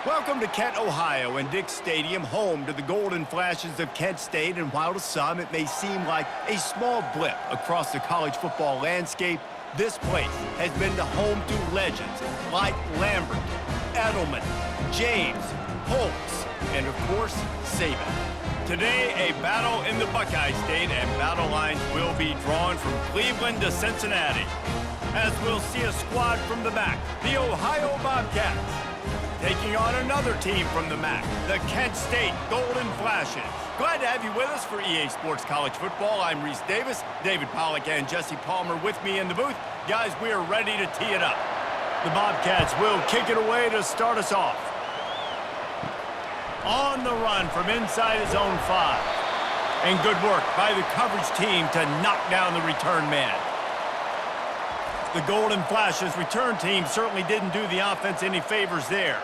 Welcome to Kent, Ohio, and Dick Stadium, home to the Golden Flashes of Kent State. And while to some it may seem like a small blip across the college football landscape, this place has been the home to legends like Lambert, Edelman, James, Holtz, and of course, Saban. Today, a battle in the Buckeye State, and battle lines will be drawn from Cleveland to Cincinnati, as we'll see a squad from the MAC, the Ohio Bobcats, taking on another team from the MAC, the Kent State Golden Flashes. Glad to have you with us for EA Sports College Football. I'm Reese Davis, David Pollack and Jesse Palmer with me in the booth. Guys, we are ready to tee it up. The Bobcats will kick it away to start us off. On the run from inside his own 5. And good work by the coverage team to knock down the return man. The Golden Flashes return team certainly didn't do the offense any favors there.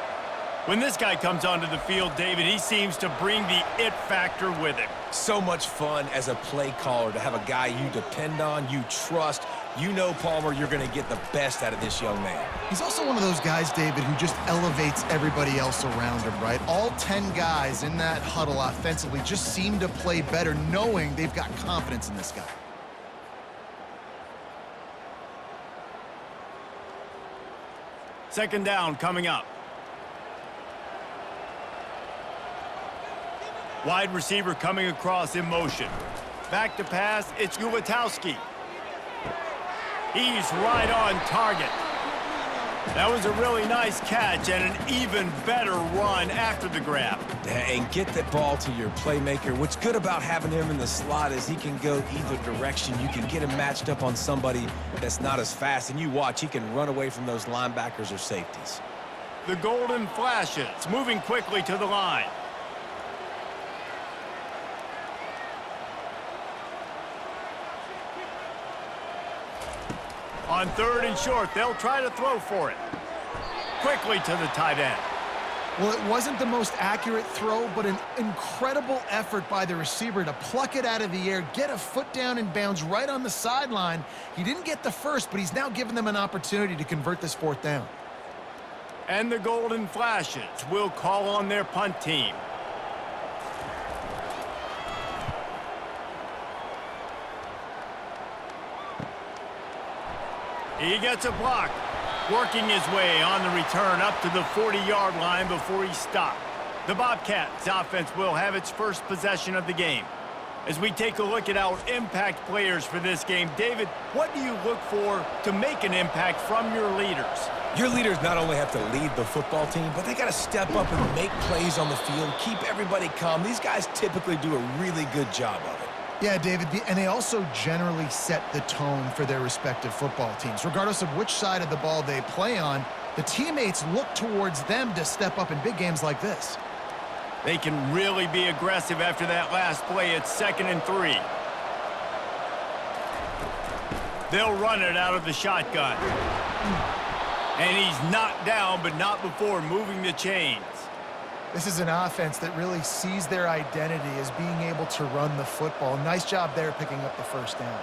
When this guy comes onto the field, David, he seems to bring the it factor with him. So much fun as a play caller to have a guy you depend on, you trust. You know, Palmer, you're going to get the best out of this young man. He's also one of those guys, David, who just elevates everybody else around him, right? All 10 guys in that huddle offensively just seem to play better knowing they've got confidence in this guy. Second down coming up. Wide receiver coming across in motion. Back to pass, it's Ulatowski. He's right on target. That was a really nice catch and an even better run after the grab. And get that ball to your playmaker. What's good about having him in the slot is he can go either direction. You can get him matched up on somebody that's not as fast, and you watch, he can run away from those linebackers or safeties. The Golden Flashes moving quickly to the line. On third and short, they'll try to throw for it. Quickly to the tight end. Well, it wasn't the most accurate throw, but an incredible effort by the receiver to pluck it out of the air, get a foot down in bounds right on the sideline. He didn't get the first, but he's now given them an opportunity to convert this fourth down. And the Golden Flashes will call on their punt team. He gets a block, working his way on the return up to the 40-yard line before he's stopped. The Bobcats offense will have its first possession of the game. As we take a look at our impact players for this game, David, what do you look for to make an impact from your leaders? Your leaders not only have to lead the football team, but they got to step up and make plays on the field, keep everybody calm. These guys typically do a really good job of it. Yeah, David, and they also generally set the tone for their respective football teams. Regardless of which side of the ball they play on, the teammates look towards them to step up in big games like this. They can really be aggressive after that last play. It's 2nd and 3. They'll run it out of the shotgun. And he's knocked down, but not before moving the chains. This is an offense that really sees their identity as being able to run the football. Nice job there picking up the first down.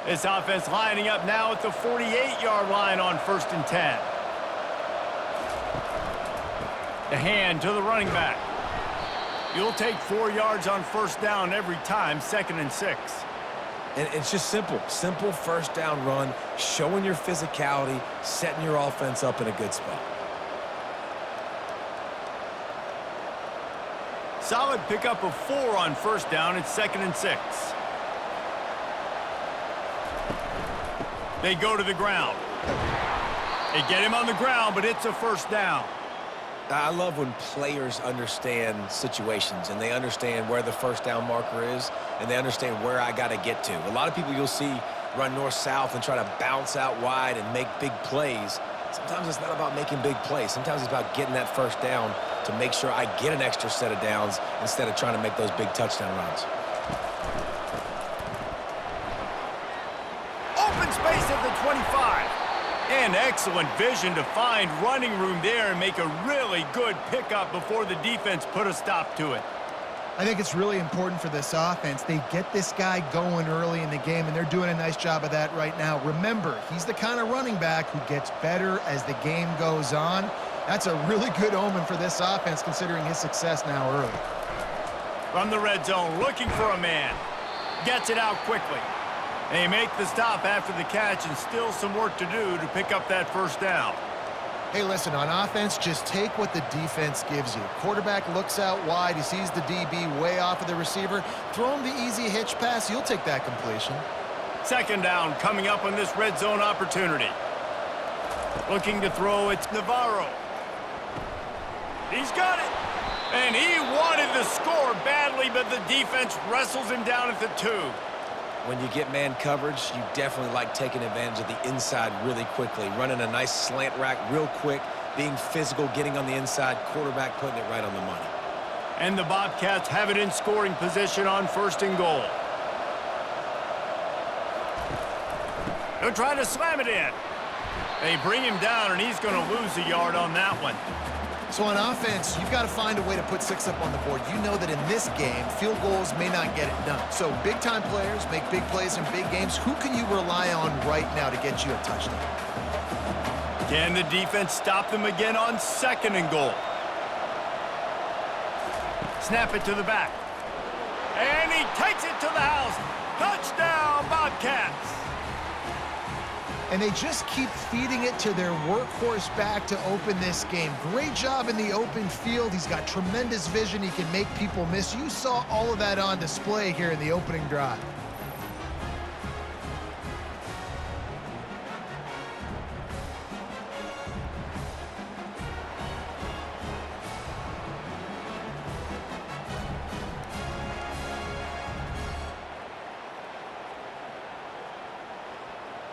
This offense lining up now at the 48-yard line on 1st and 10. The hand to the running back. You'll take 4 yards on first down every time, 2nd and 6. And it's just simple first down run, showing your physicality, setting your offense up in a good spot. Solid pickup of 4 on first down. It's 2nd and 6. They go to the ground. They get him on the ground, but it's a first down. I love when players understand situations and they understand where the first down marker is and they understand where I got to get to. A lot of people you'll see run north-south and try to bounce out wide and make big plays. Sometimes it's not about making big plays. Sometimes it's about getting that first down to make sure I get an extra set of downs instead of trying to make those big touchdown runs. Open space at the 25. And excellent vision to find running room there and make a really good pickup before the defense put a stop to it. I think it's really important for this offense. They get this guy going early in the game, and they're doing a nice job of that right now. Remember, he's the kind of running back who gets better as the game goes on. That's a really good omen for this offense, considering his success now early. From the red zone, looking for a man. Gets it out quickly. They make the stop after the catch, and still some work to do to pick up that first down. Hey, listen, on offense, just take what the defense gives you. Quarterback looks out wide. He sees the DB way off of the receiver. Throw him the easy hitch pass. You'll take that completion. Second down coming up on this red zone opportunity. Looking to throw, it's Navarro. He's got it. And he wanted the score badly, but the defense wrestles him down at the 2. When you get man coverage, you definitely like taking advantage of the inside really quickly, running a nice slant rack real quick, being physical, getting on the inside, quarterback putting it right on the money. And the Bobcats have it in scoring position on 1st and goal. They'll try to slam it in. They bring him down, and he's going to lose a yard on that one. So on offense, you've got to find a way to put 6 up on the board. You know that in this game, field goals may not get it done. So big-time players make big plays in big games. Who can you rely on right now to get you a touchdown? Can the defense stop them again on 2nd and goal? Snap it to the back. And he takes it to the house. Touchdown, Bobcats! And they just keep feeding it to their workhorse back to open this game. Great job in the open field. He's got tremendous vision. He can make people miss. You saw all of that on display here in the opening drive.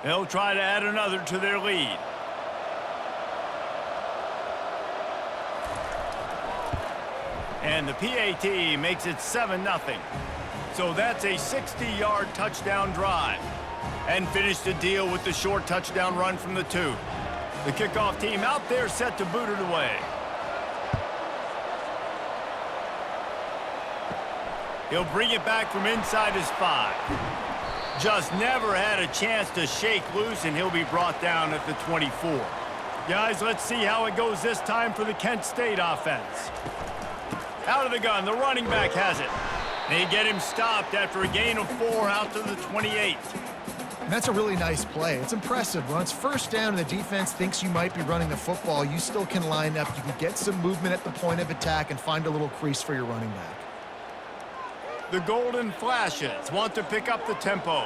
They'll try to add another to their lead. And the PAT makes it 7-0. So that's a 60-yard touchdown drive. And finish the deal with the short touchdown run from the 2. The kickoff team out there set to boot it away. He'll bring it back from inside his 5. Just never had a chance to shake loose, and he'll be brought down at the 24. Guys, let's see how it goes this time for the Kent State offense. Out of the gun, the running back has it. They get him stopped after a gain of 4 out to the 28. And that's a really nice play. It's impressive. When it's 1st down and the defense thinks you might be running the football, you still can line up. You can get some movement at the point of attack and find a little crease for your running back. The Golden Flashes want to pick up the tempo.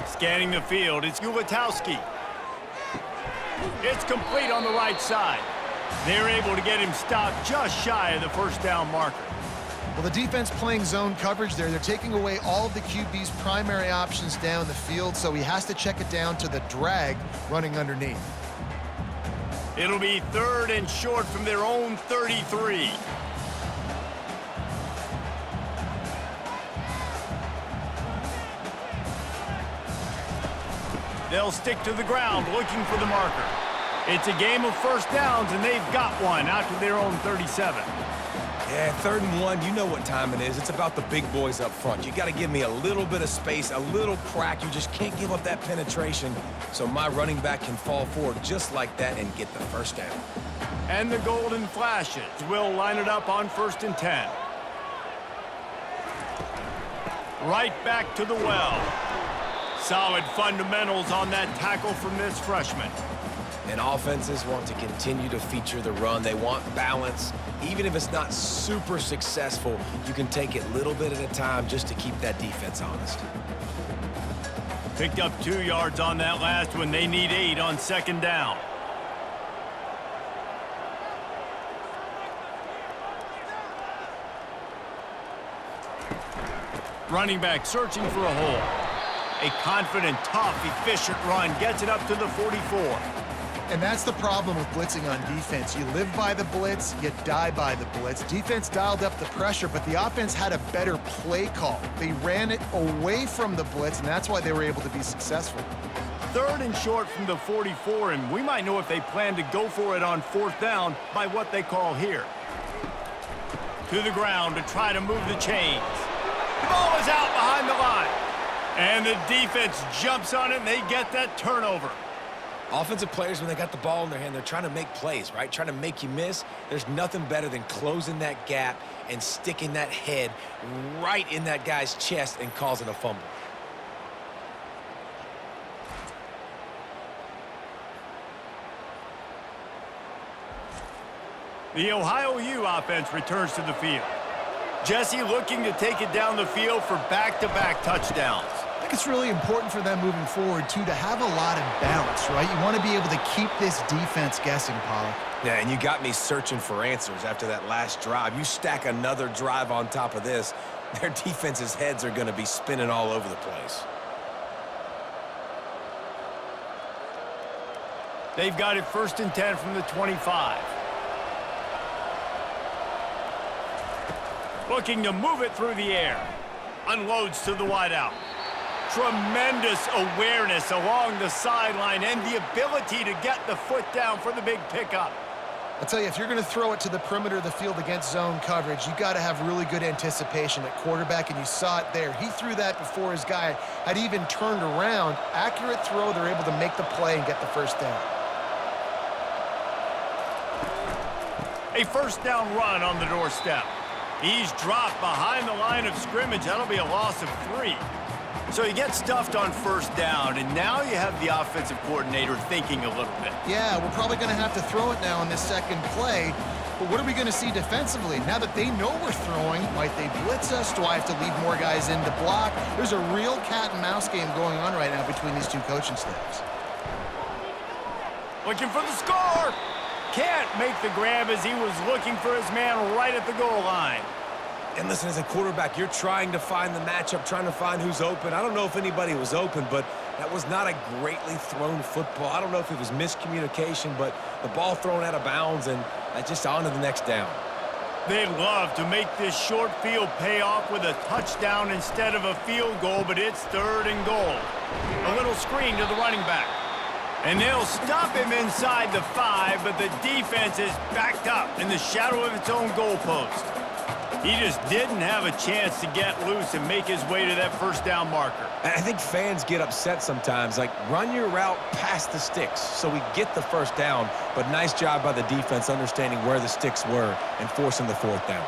Scanning the field, it's Ulatowski. It's complete on the right side. They're able to get him stopped just shy of the 1st down marker. Well, the defense playing zone coverage there. They're taking away all of the QB's primary options down the field, so he has to check it down to the drag running underneath. It'll be 3rd and short from their own 33. They'll stick to the ground looking for the marker. It's a game of 1st downs, and they've got one out to their own 37. Yeah, 3rd and 1, you know what time it is. It's about the big boys up front. You got to give me a little bit of space, a little crack. You just can't give up that penetration so my running back can fall forward just like that and get the 1st down. And the Golden Flashes will line it up on 1st and 10. Right back to the well. Solid fundamentals on that tackle from this freshman. And offenses want to continue to feature the run. They want balance. Even if it's not super successful, you can take it little bit at a time just to keep that defense honest. Picked up 2 yards on that last one. They need 8 on 2nd down. Running back searching for a hole. A confident, tough, efficient run gets it up to the 44. And that's the problem with blitzing on defense. You live by the blitz, you die by the blitz. Defense dialed up the pressure, but the offense had a better play call. They ran it away from the blitz, and that's why they were able to be successful. 3rd and short from the 44, and we might know if they plan to go for it on 4th down by what they call here. To the ground to try to move the chains. The ball is out behind the line. And the defense jumps on it, and they get that turnover. Offensive players, when they got the ball in their hand, they're trying to make plays, right? Trying to make you miss. There's nothing better than closing that gap and sticking that head right in that guy's chest and causing a fumble. The Ohio U offense returns to the field. Jesse looking to take it down the field for back-to-back touchdowns. I think it's really important for them moving forward, too, to have a lot of balance, right? You want to be able to keep this defense guessing, Pollock. Yeah, and you got me searching for answers after that last drive. You stack another drive on top of this, their defense's heads are going to be spinning all over the place. They've got it 1st and 10 from the 25. Looking to move it through the air. Unloads to the wideout. Tremendous awareness along the sideline and the ability to get the foot down for the big pickup. I'll tell you, if you're going to throw it to the perimeter of the field against zone coverage, you got to have really good anticipation at quarterback, and you saw it there. He threw that before his guy had even turned around. Accurate throw, they're able to make the play and get the 1st down. A 1st down run on the doorstep. He's dropped behind the line of scrimmage. That'll be a loss of 3. So you get stuffed on 1st down, and now you have the offensive coordinator thinking a little bit. Yeah, we're probably going to have to throw it now on this 2nd play. But what are we going to see defensively? Now that they know we're throwing, might they blitz us? Do I have to leave more guys in to block? There's a real cat-and-mouse game going on right now between these two coaching staffs. Looking for the score. Can't make the grab as he was looking for his man right at the goal line. And listen, as a quarterback, you're trying to find the matchup, trying to find who's open. I don't know if anybody was open, but that was not a greatly thrown football. I don't know if it was miscommunication, but the ball thrown out of bounds and just on to the next down. They'd love to make this short field pay off with a touchdown instead of a field goal, but it's 3rd and goal. A little screen to the running back. And they'll stop him inside the 5, but the defense is backed up in the shadow of its own goalpost. He just didn't have a chance to get loose and make his way to that 1st down marker. I think fans get upset sometimes, like run your route past the sticks so we get the 1st down, but nice job by the defense understanding where the sticks were and forcing the 4th down.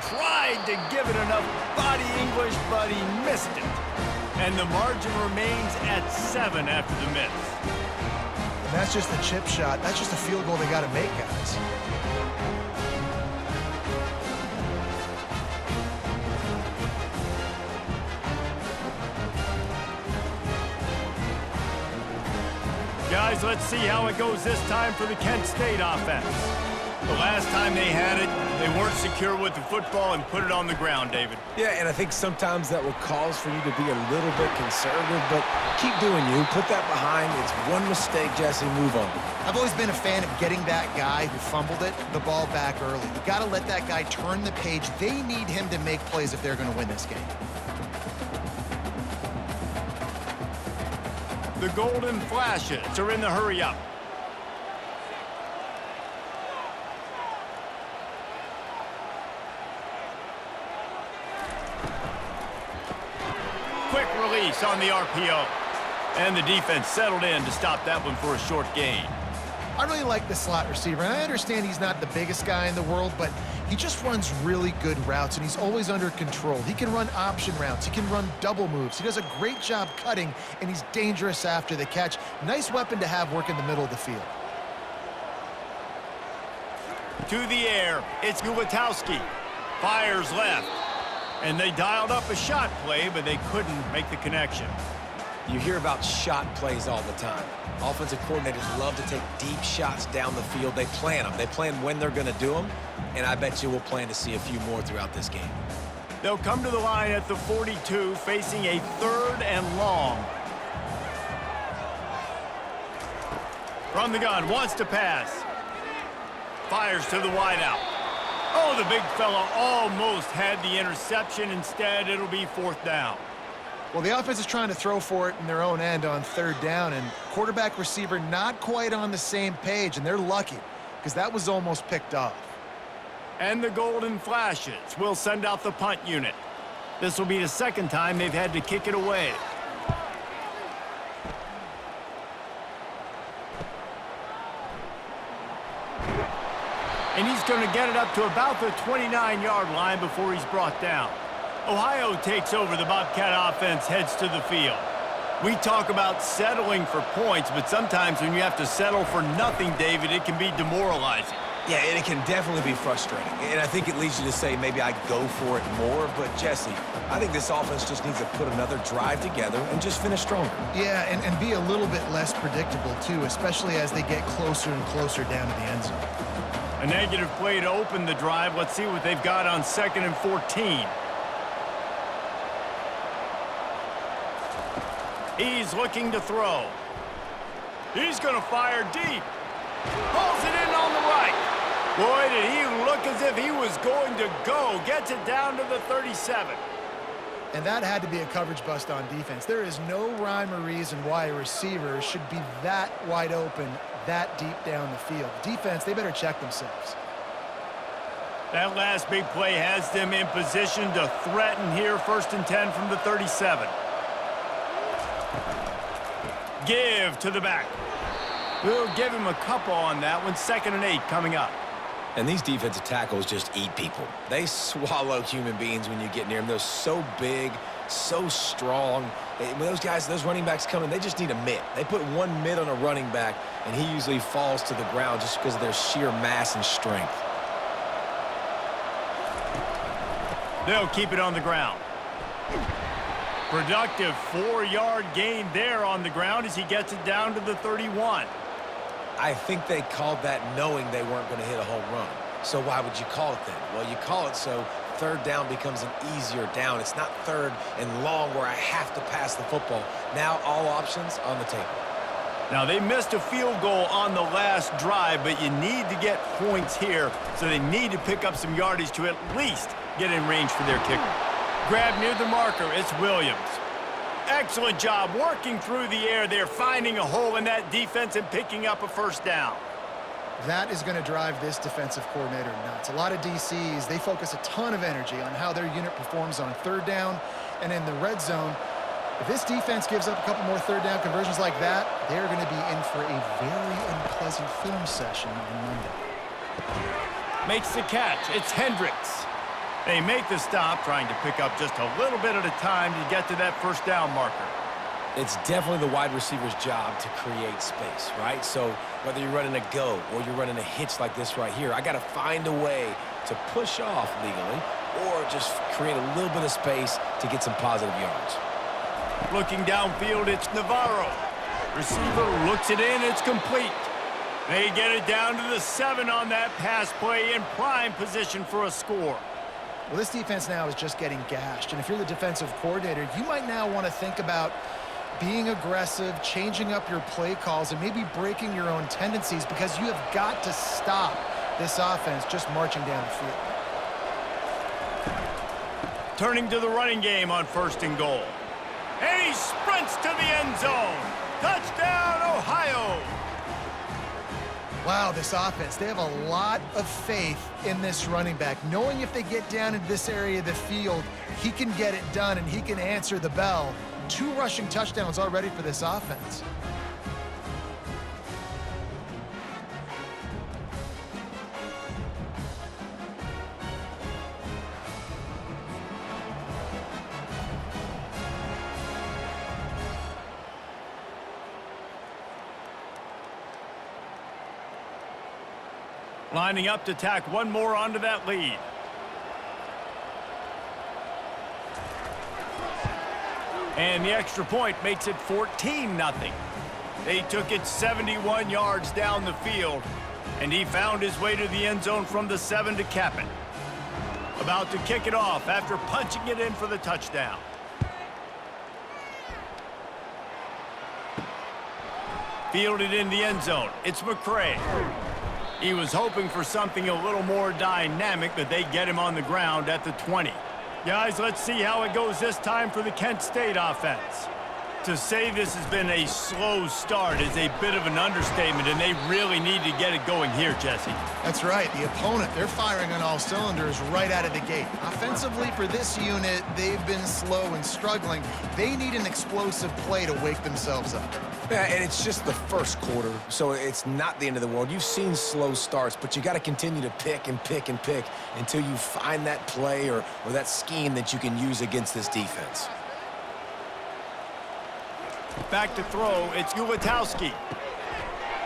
Tried to give it enough body English, but he missed it. And the margin remains at 7 after the miss. And that's just a chip shot. That's just a field goal they got to make, guys. Guys, let's see how it goes this time for the Kent State offense. The last time they had it, they weren't secure with the football and put it on the ground, David. Yeah, and I think sometimes that will cause for you to be a little bit conservative, but keep doing you. Put that behind. It's one mistake, Jesse. Move on. I've always been a fan of getting that guy who fumbled it, the ball back early. You got to let that guy turn the page. They need him to make plays if they're going to win this game. The Golden Flashes are in the hurry-up. Quick release on the RPO. And the defense settled in to stop that one for a short gain. I really like the slot receiver, and I understand he's not the biggest guy in the world, but he just runs really good routes, and he's always under control. He can run option routes. He can run double moves. He does a great job cutting, and he's dangerous after the catch. Nice weapon to have work in the middle of the field. To the air, it's Gulatowski. Fires left. And they dialed up a shot play, but they couldn't make the connection. You hear about shot plays all the time. Offensive coordinators love to take deep shots down the field. They plan them. They plan when they're going to do them, and I bet you we'll plan to see a few more throughout this game. They'll come to the line at the 42, facing a 3rd and long. From the gun, wants to pass. Fires to the wideout. Oh, the big fella almost had the interception. Instead, it'll be 4th down. Well, the offense is trying to throw for it in their own end on third down, and quarterback receiver not quite on the same page, and they're lucky because that was almost picked off. And the Golden Flashes will send out the punt unit. This will be the second time they've had to kick it away. And he's going to get it up to about the 29-yard line before he's brought down. Ohio takes over. The Bobcat offense heads to the field. We talk about settling for points, but sometimes when you have to settle for nothing, David, it can be demoralizing. Yeah, and it can definitely be frustrating. And I think it leads you to say maybe I go for it more. But, Jesse, I think this offense just needs to put another drive together and just finish stronger. Yeah, and be a little bit less predictable, too, especially as they get closer and closer down to the end zone. A negative play to open the drive. Let's see what they've got on 2nd and 14. He's looking to throw. He's going to fire deep. Pulls it in on the right. Boy, did he look as if he was going to go. Gets it down to the 37. And that had to be a coverage bust on defense. There is no rhyme or reason why a receiver should be that wide open, that deep down the field. Defense, they better check themselves. That last big play has them in position to threaten here. 1st and 10 from the 37. Give to the back. We'll give him a couple on that one. 2nd and 8 coming up. And these defensive tackles just eat people. They swallow human beings when you get near them. They're so big, so strong. When those guys, those running backs come in, they just need a mitt. They put one mitt on a running back, and he usually falls to the ground just because of their sheer mass and strength. They'll keep it on the ground. Productive 4-yard gain there on the ground as he gets it down to the 31. I think they called that knowing they weren't going to hit a home run. So why would you call it then? Well, you call it so 3rd down becomes an easier down. It's not 3rd and long where I have to pass the football. Now all options on the table. Now, they missed a field goal on the last drive, but you need to get points here, so they need to pick up some yardage to at least get in range for their kicker. Grab near the marker. It's Williams. Excellent job working through the air there, finding a hole in that defense and picking up a 1st down. That is going to drive this defensive coordinator nuts. A lot of DCs, they focus a ton of energy on how their unit performs on 3rd down and in the red zone. If this defense gives up a couple more 3rd down conversions like that, they're going to be in for a very unpleasant film session on Monday. Makes the catch. It's Hendricks. They make the stop, trying to pick up just a little bit at a time to get to that 1st down marker. It's definitely the wide receiver's job to create space, right? So whether you're running a go or you're running a hitch like this right here, I got to find a way to push off legally or just create a little bit of space to get some positive yards. Looking downfield, it's Navarro. Receiver looks it in, it's complete. They get it down to the 7 on that pass play in prime position for a score. Well, this defense now is just getting gashed, and if you're the defensive coordinator, you might now want to think about being aggressive, changing up your play calls, and maybe breaking your own tendencies because you have got to stop this offense just marching down the field. Turning to the running game on 1st and goal. And he sprints to the end zone. Touchdown, Ohio! Wow, this offense, they have a lot of faith in this running back, knowing if they get down into this area of the field, he can get it done and he can answer the bell. 2 rushing touchdowns already for this offense. Lining up to tack one more onto that lead. And the extra point makes it 14-0. They took it 71 yards down the field, and he found his way to the end zone from the 7 to cap it. About to kick it off after punching it in for the touchdown. Fielded in the end zone. It's McCray. He was hoping for something a little more dynamic, but they get him on the ground at the 20. Guys, let's see how it goes this time for the Kent State offense. To say this has been a slow start is a bit of an understatement, and they really need to get it going here, Jesse. That's right. The opponent, they're firing on all cylinders right out of the gate. Offensively for this unit, they've been slow and struggling. They need an explosive play to wake themselves up. Yeah, and it's just the first quarter, so it's not the end of the world. You've seen slow starts, but you got to continue to pick and pick and pick until you find that play or that scheme that you can use against this defense. Back to throw, it's Ulatowski.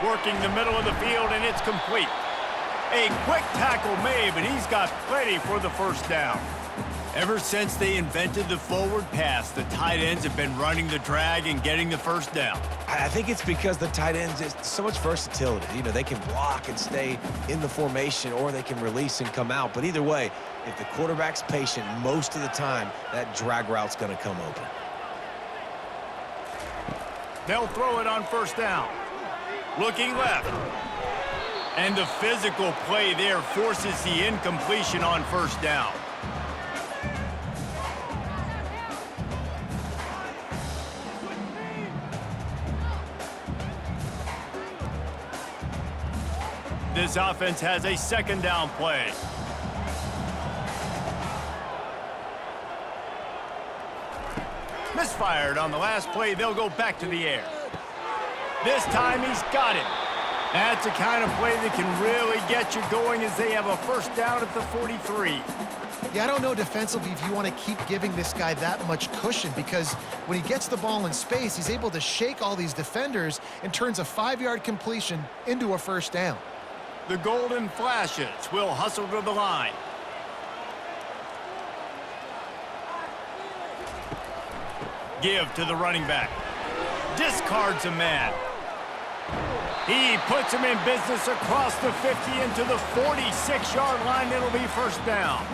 Working the middle of the field, and it's complete. A quick tackle made, but he's got plenty for the first down. Ever since they invented the forward pass, the tight ends have been running the drag and getting the first down. I think it's because the tight ends, it's so much versatility. You know, they can block and stay in the formation, or they can release and come out. But either way, if the quarterback's patient, most of the time, that drag route's going to come open. They'll throw it on first down. Looking left. And the physical play there forces the incompletion on first down. This offense has a second down play. Misfired on the last play. They'll go back to the air. This time he's got it. That's the kind of play that can really get you going as they have a first down at the 43. Yeah, I don't know defensively if you want to keep giving this guy that much cushion, because when he gets the ball in space, he's able to shake all these defenders and turns a 5-yard completion into a first down. The Golden Flashes will hustle to the line. Give to the running back. Discards a man. He puts him in business across the 50 into the 46-yard line. It'll be first down.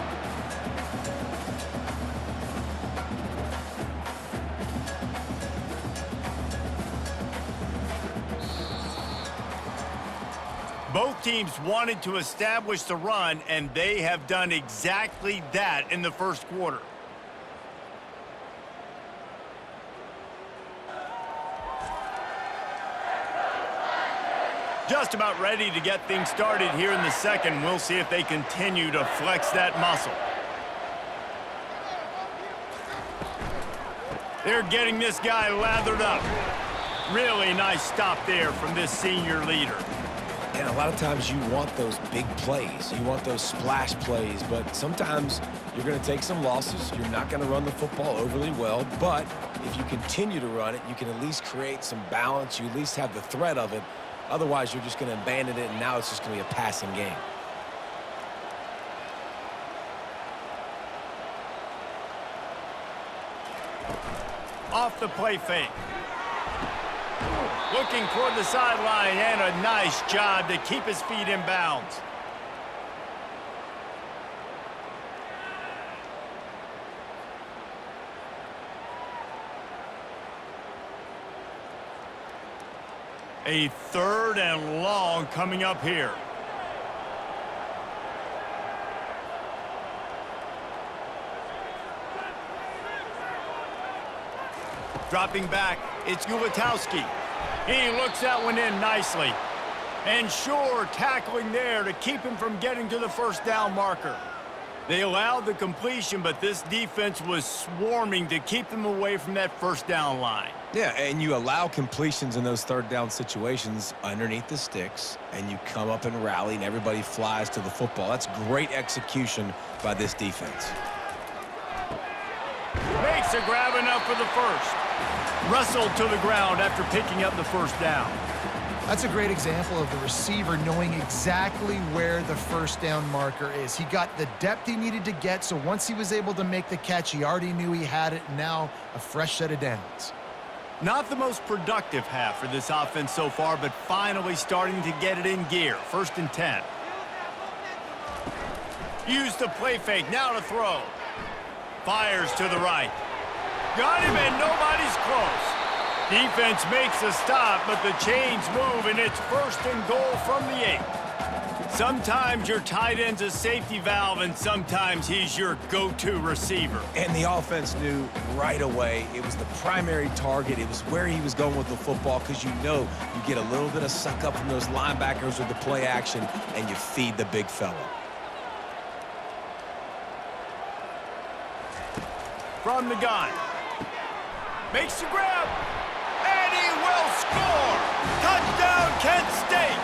Both teams wanted to establish the run, and they have done exactly that in the first quarter. Just about ready to get things started here in the second. We'll see if they continue to flex that muscle. They're getting this guy lathered up. Really nice stop there from this senior leader. And a lot of times you want those big plays. You want those splash plays, but sometimes you're going to take some losses. You're not going to run the football overly well, but if you continue to run it, you can at least create some balance. You at least have the threat of it. Otherwise, you're just going to abandon it, and now it's just going to be a passing game. Off the play fake. Looking toward the sideline, and a nice job to keep his feet in bounds. A third and long coming up here. Dropping back, it's Ulatowski. He looks that one in nicely. And sure, tackling there to keep him from getting to the first down marker. They allowed the completion, but this defense was swarming to keep them away from that first down line. Yeah, and you allow completions in those third down situations underneath the sticks, and you come up and rally, and everybody flies to the football. That's great execution by this defense. Makes a grab enough for the first. Wrestled to the ground after picking up the first down. That's a great example of the receiver knowing exactly where the first down marker is. He got the depth he needed to get, so once he was able to make the catch, he already knew he had it. Now a fresh set of downs. Not the most productive half for this offense so far, but finally starting to get it in gear. 1st and 10. Use the play fake, now to throw. Fires to the right. Got him, and nobody's close. Defense makes a stop, but the chains move, and it's 1st and goal from the 8. Sometimes your tight end's a safety valve, and sometimes he's your go-to receiver. And the offense knew right away it was the primary target. It was where he was going with the football, because you know you get a little bit of suck up from those linebackers with the play action, and you feed the big fella. From the gun. Makes the grab. And he will score. Touchdown, Kent State.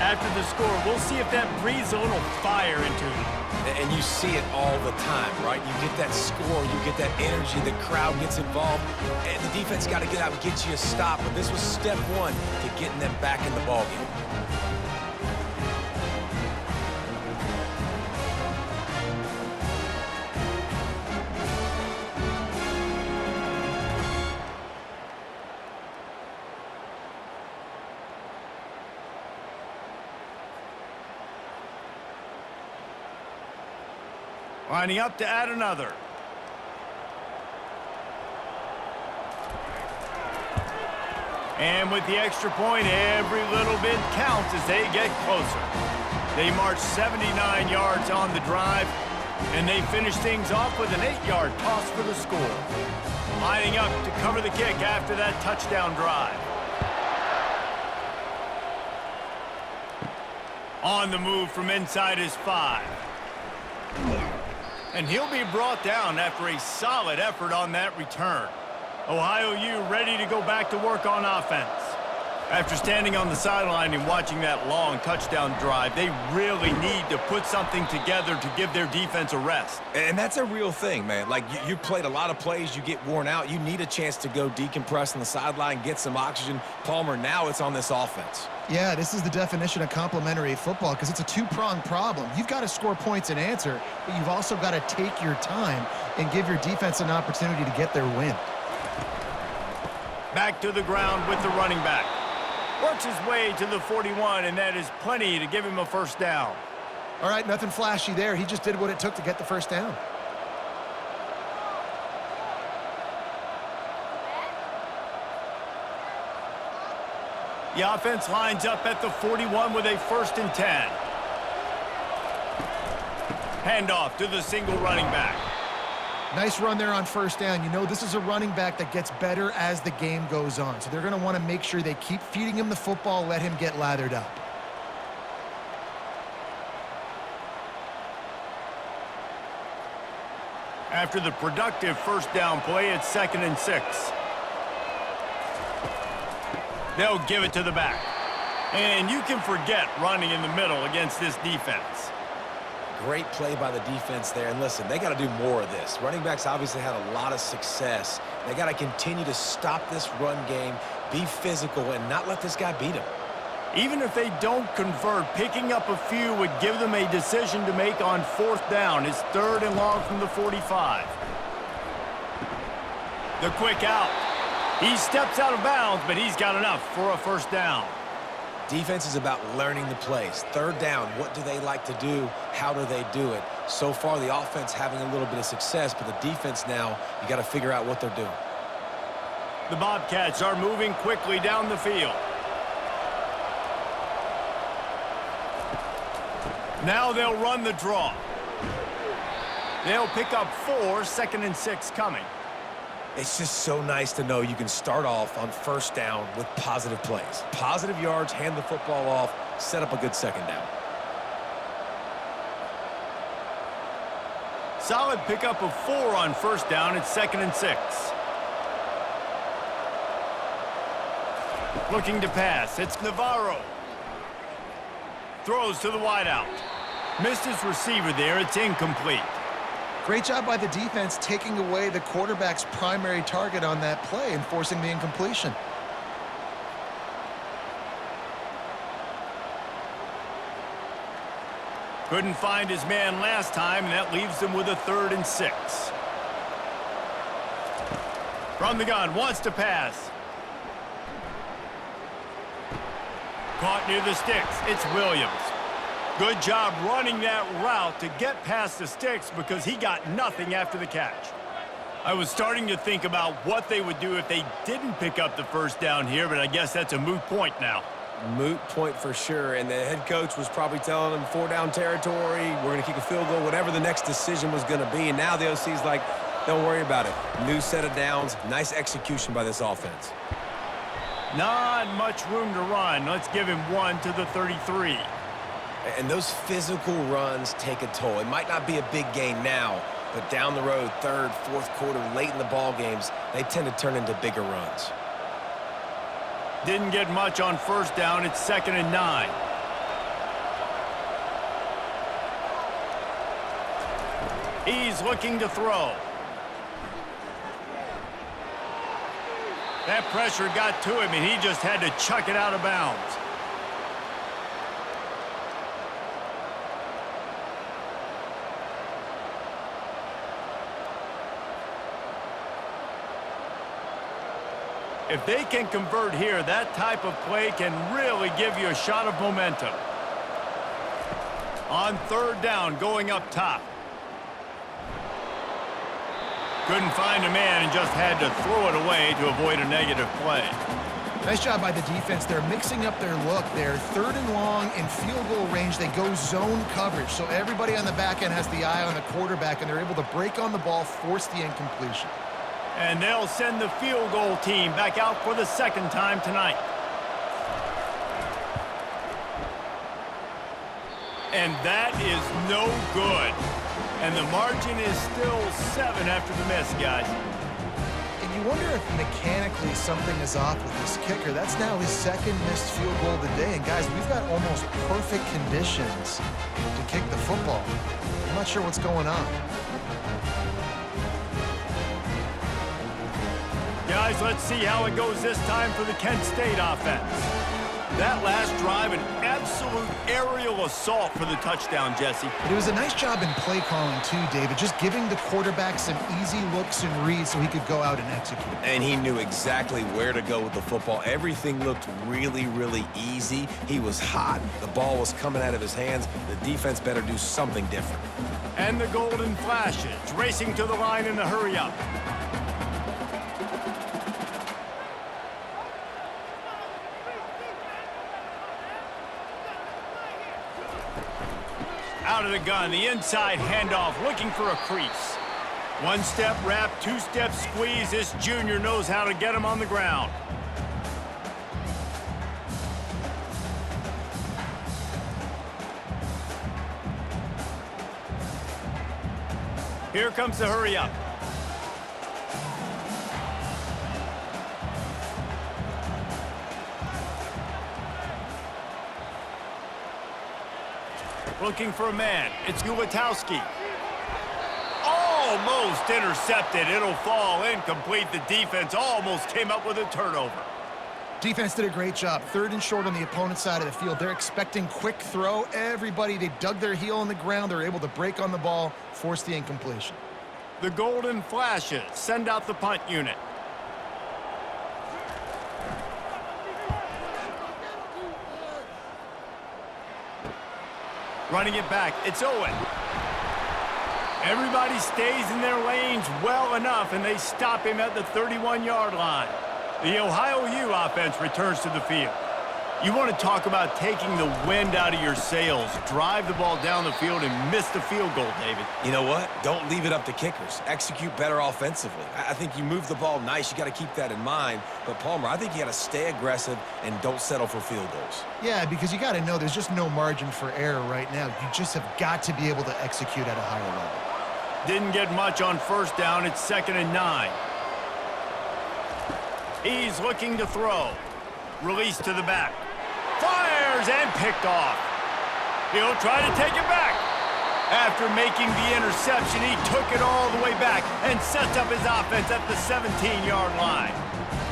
After the score, we'll see if that breathes a little fire into him. And you see it all the time, right? You get that score, you get that energy, the crowd gets involved, and the defense got to get out and get you a stop. But this was step one to getting them back in the ballgame. Lining up to add another. And with the extra point, every little bit counts as they get closer. They march 79 yards on the drive, and they finish things off with an 8-yard toss for the score. Lining up to cover the kick after that touchdown drive. On the move from inside his 5. And he'll be brought down after a solid effort on that return. Ohio U ready to go back to work on offense. After standing on the sideline and watching that long touchdown drive, they really need to put something together to give their defense a rest. And that's a real thing, man. Like, you played a lot of plays, you get worn out. You need a chance to go decompress on the sideline, get some oxygen. Palmer, now it's on this offense. Yeah, this is the definition of complementary football, because it's a two-pronged problem. You've got to score points and answer, but you've also got to take your time and give your defense an opportunity to get their win. Back to the ground with the running back. Works his way to the 41, and that is plenty to give him a first down. All right, nothing flashy there. He just did what it took to get the first down. The offense lines up at the 41 with a 1st and 10. Handoff to the single running back. Nice run there on first down. You know, this is a running back that gets better as the game goes on. So they're going to want to make sure they keep feeding him the football, let him get lathered up. After the productive first down play, it's 2nd and 6. They'll give it to the back. And you can forget running in the middle against this defense. Great play by the defense there. And listen, they got to do more of this. Running backs obviously had a lot of success. They got to continue to stop this run game, be physical, and not let this guy beat them. Even if they don't convert, picking up a few would give them a decision to make on 4th down. It's 3rd and long from the 45. The quick out. He steps out of bounds, but he's got enough for a first down. Defense is about learning the plays. 3rd down, what do they like to do? How do they do it? So far, the offense having a little bit of success, but the defense now, you got to figure out what they're doing. The Bobcats are moving quickly down the field. Now they'll run the draw. They'll pick up 4, 2nd and 6 coming. It's just so nice to know you can start off on 1st down with positive plays. Positive yards, hand the football off, set up a good 2nd down. Solid pickup of 4 on 1st down. It's 2nd and 6. Looking to pass. It's Navarro. Throws to the wideout. Missed his receiver there. It's incomplete. Great job by the defense taking away the quarterback's primary target on that play and forcing the incompletion. Couldn't find his man last time, and that leaves them with a 3rd and 6. From the gun, wants to pass. Caught near the sticks. It's Williams. Good job running that route to get past the sticks because he got nothing after the catch. I was starting to think about what they would do if they didn't pick up the first down here, but I guess that's a moot point now. moot point for sure, and the head coach was probably telling him 4-down territory, we're going to kick a field goal, whatever the next decision was going to be, and now the OC's like, don't worry about it. New set of downs, nice execution by this offense. Not much room to run. Let's give him 1 to the 33. And those physical runs take a toll. It might not be a big gain now, but down the road, third, fourth quarter, late in the ball games, they tend to turn into bigger runs. Didn't get much on first down. It's 2nd and 9. He's looking to throw. That pressure got to him, and he just had to chuck it out of bounds. If they can convert here, that type of play can really give you a shot of momentum. On 3rd down, going up top. Couldn't find a man and just had to throw it away to avoid a negative play. Nice job by the defense. They're mixing up their look. They're 3rd and long in field goal range. They go zone coverage, so everybody on the back end has the eye on the quarterback, and they're able to break on the ball, force the incompletion. And they'll send the field goal team back out for the 2nd time tonight. And that is no good. And the margin is still 7 after the miss, guys. And you wonder if mechanically something is off with this kicker. That's now his 2nd missed field goal of the day. And guys, we've got almost perfect conditions to kick the football. I'm not sure what's going on. Guys, let's see how it goes this time for the Kent State offense. That last drive, an absolute aerial assault for the touchdown, Jesse. But it was a nice job in play calling too, David, just giving the quarterback some easy looks and reads so he could go out and execute. And he knew exactly where to go with the football. Everything looked really, really easy. He was hot. The ball was coming out of his hands. The defense better do something different. And the Golden Flashes racing to the line in the hurry-up. Out of the gun, the inside handoff, looking for a crease. 1-step wrap, 2-step squeeze. This junior knows how to get him on the ground. Here comes the hurry-up. Looking for a man. It's Gulatowski. Almost intercepted. It'll fall incomplete. The defense almost came up with a turnover. Defense did a great job. 3rd and short on the opponent's side of the field. They're expecting quick throw. Everybody, they dug their heel in the ground. They're able to break on the ball, force the incompletion. The Golden Flashes send out the punt unit. Running it back, it's Owen. Everybody stays in their lanes well enough, and they stop him at the 31-yard line. The Ohio U offense returns to the field. You want to talk about taking the wind out of your sails. Drive the ball down the field and miss the field goal, David. You know what? Don't leave it up to kickers. Execute better offensively. I think you move the ball nice. You got to keep that in mind. But, Palmer, I think you got to stay aggressive and don't settle for field goals. Yeah, because you got to know there's just no margin for error right now. You just have got to be able to execute at a higher level. Didn't get much on first down. It's 2nd and 9. He's looking to throw. Release to the back. Fires and picked off. He'll try to take it back. After making the interception, he took it all the way back and sets up his offense at the 17-yard line.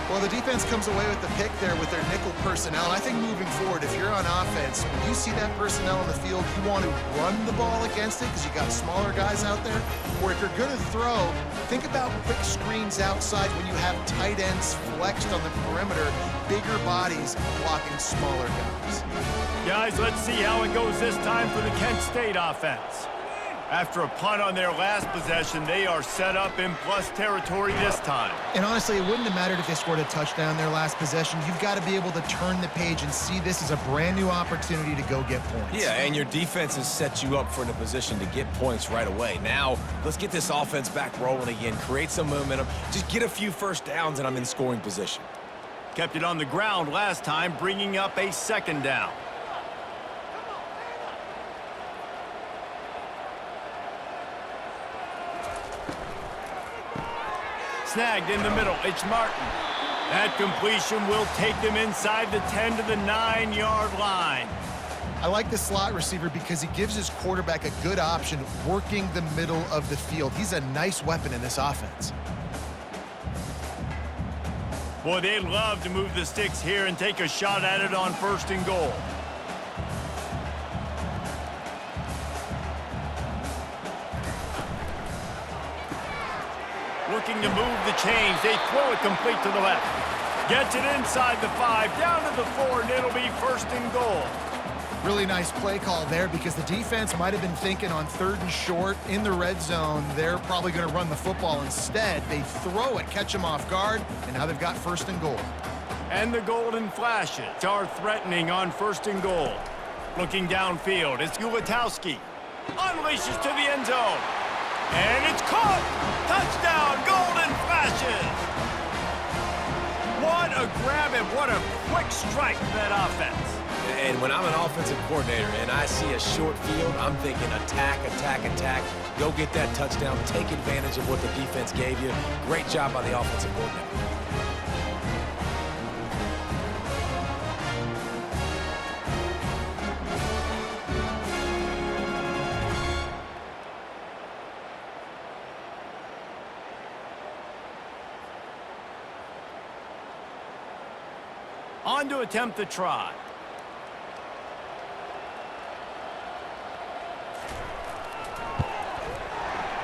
Well, the defense comes away with the pick there with their nickel personnel. And I think moving forward, if you're on offense, when you see that personnel on the field, you want to run the ball against it because you got smaller guys out there. Or if you're going to throw, think about quick screens outside when you have tight ends flexed on the perimeter, bigger bodies blocking smaller guys. Guys, let's see how it goes this time for the Kent State offense. After a punt on their last possession, they are set up in plus territory this time. And honestly, it wouldn't have mattered if they scored a touchdown their last possession. You've got to be able to turn the page and see this as a brand new opportunity to go get points. Yeah, and your defense has set you up for the position to get points right away. Now, let's get this offense back rolling again, create some momentum, just get a few first downs, and I'm in scoring position. Kept it on the ground last time, bringing up a second down. Snagged in the middle. It's Martin. That completion will take them inside the 10 to the 9-yard line. I like the slot receiver because he gives his quarterback a good option working the middle of the field. He's a nice weapon in this offense. Boy, they'd love to move the sticks here and take a shot at it on 1st and goal. Looking to move the chains. They throw it complete to the left. Gets it inside the 5, down to the 4, and it'll be 1st and goal. Really nice play call there because the defense might have been thinking on 3rd and short in the red zone. They're probably going to run the football instead. They throw it, catch them off guard, and now they've got 1st and goal. And the golden flashes are threatening on 1st and goal. Looking downfield, it's Gulatowski. Unleashes to the end zone. And it's caught! Touchdown, golden flashes! What a grab and what a quick strike for that offense. And when I'm an offensive coordinator and I see a short field, I'm thinking attack, attack, attack. Go get that touchdown. Take advantage of what the defense gave you. Great job by the offensive coordinator. On to attempt the try.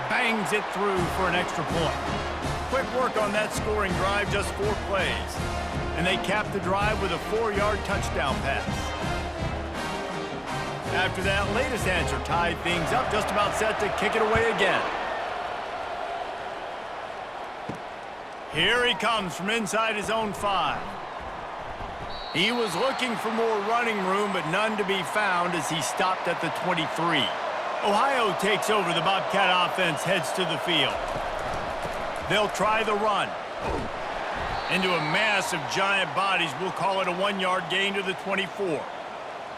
Bangs it through for an extra point. Quick work on that scoring drive, just 4 plays. And they cap the drive with a 4-yard touchdown pass. After that latest answer tied things up, just about set to kick it away again. Here he comes from inside his own 5. He was looking for more running room, but none to be found as he stopped at the 23. Ohio takes over. The Bobcat offense heads to the field. They'll try the run. Into a mass of giant bodies. We'll call it a 1-yard gain to the 24.